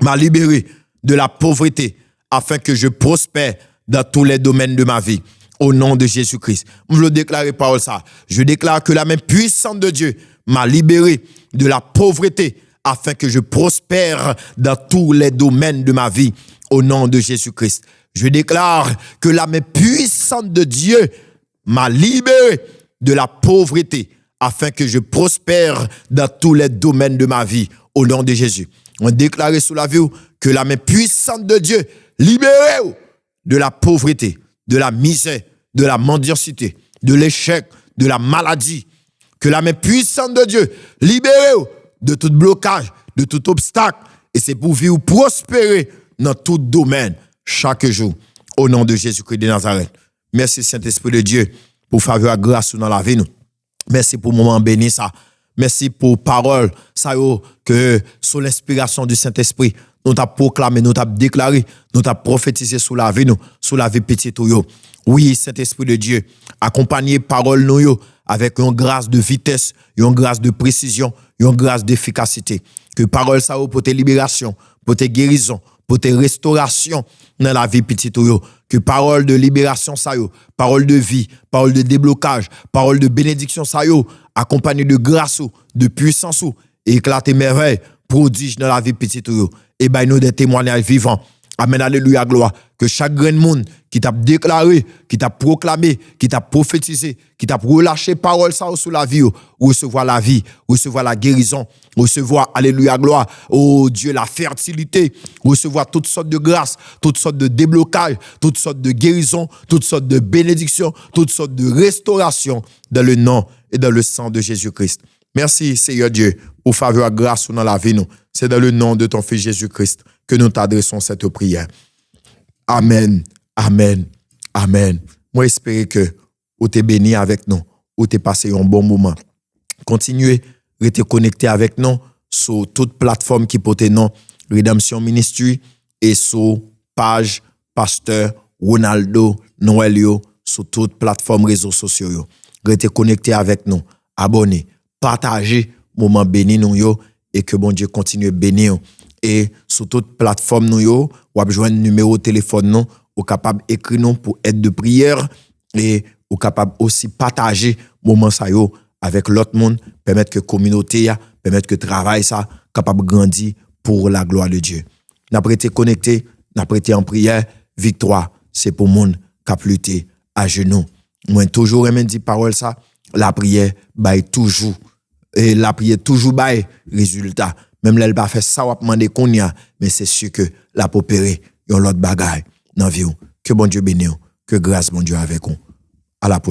m'a libéré de la pauvreté afin que je prospère dans tous les domaines de ma vie. Au nom de Jésus-Christ. Je le déclare par ça. Je déclare que la main puissante de Dieu m'a libéré de la pauvreté afin que je prospère dans tous les domaines de ma vie. Au nom de Jésus-Christ. Je déclare que la main puissante de Dieu m'a libéré de la pauvreté afin que je prospère dans tous les domaines de ma vie au nom de Jésus. On déclare sous la vie que la main puissante de Dieu libéré de la pauvreté, de la misère, de la mendicité, de l'échec, de la maladie. Que la main puissante de Dieu libéré de tout blocage, de tout obstacle. Et c'est pour vivre prospérer dans tout domaine chaque jour au nom de Jésus-Christ de Nazareth. Merci Saint-Esprit de Dieu pour faveur grâce dans la vie nous. Merci pour moment béni ça. Merci pour parole ça que sous l'inspiration du Saint-Esprit nous t'a proclamé, nous t'a déclaré, nous t'a prophétisé sous la vie nous, sous la vie petite yo. Oui, Saint-Esprit de Dieu, accompagner parole nous yo avec une grâce de vitesse, une grâce de précision, une grâce d'efficacité. Que parole ça pour tes libérations, pour tes guérisons, pour tes restaurations dans la vie petite yo. Que parole de libération ça yo, parole de vie, parole de déblocage, parole de bénédiction ça yo, accompagné de grâce de puissance et éclater merveille, prodige dans la vie petite yo. Et ben nous des témoignages vivants. Amen, alléluia, gloire. Que chaque grand monde qui t'a déclaré, qui t'a proclamé, qui t'a prophétisé, qui t'a relâché parole ça sur la vie, recevoir la vie, recevoir la guérison, recevoir, alléluia, gloire, oh Dieu, la fertilité, recevoir toutes sortes de grâces, toutes sortes de déblocage, toutes sortes de guérison, toutes sortes de bénédictions, toutes sortes de restauration dans le nom et dans le sang de Jésus-Christ. Merci, Seigneur Dieu, pour faveur grâce dans la vie, nous. C'est dans le nom de ton Fils Jésus-Christ que nous t'adressons cette prière. Amen, amen, amen. Moi, j'espère que vous êtes béni avec nous, vous êtes passé un bon moment. Continuez, restez connectés avec nous sur toute plateforme qui porte nom Redemption Ministry et sur page Pasteur Ronaldo Noelio sur toute plateforme réseaux sociaux. Restez connectés avec nous, abonnez, partagez, moment béni nous yo, et que bon Dieu continue à bénir. Et sur toute plateforme nous yo, ou avez joindre numéro de téléphone nous, ou capable écrire nous pour aide de prière et ou capable aussi partager moment ça yo avec l'autre monde, permettre que communauté a, permettre que travail ça capable grandir pour la gloire de Dieu. N'a pas été connecté, n'a pas été en prière, victoire, c'est pour monde qui a lutté à genoux. Moi toujours aimé dire parole ça, la prière bail toujours et la prière toujours bail résultat. Même là elle pas fait ça ou demander qu'on y a, mais c'est sûr que la opérer yon l'autre bagaille dans vie. Que bon Dieu bénisse, que grâce bon Dieu avec vous. À la prochaine.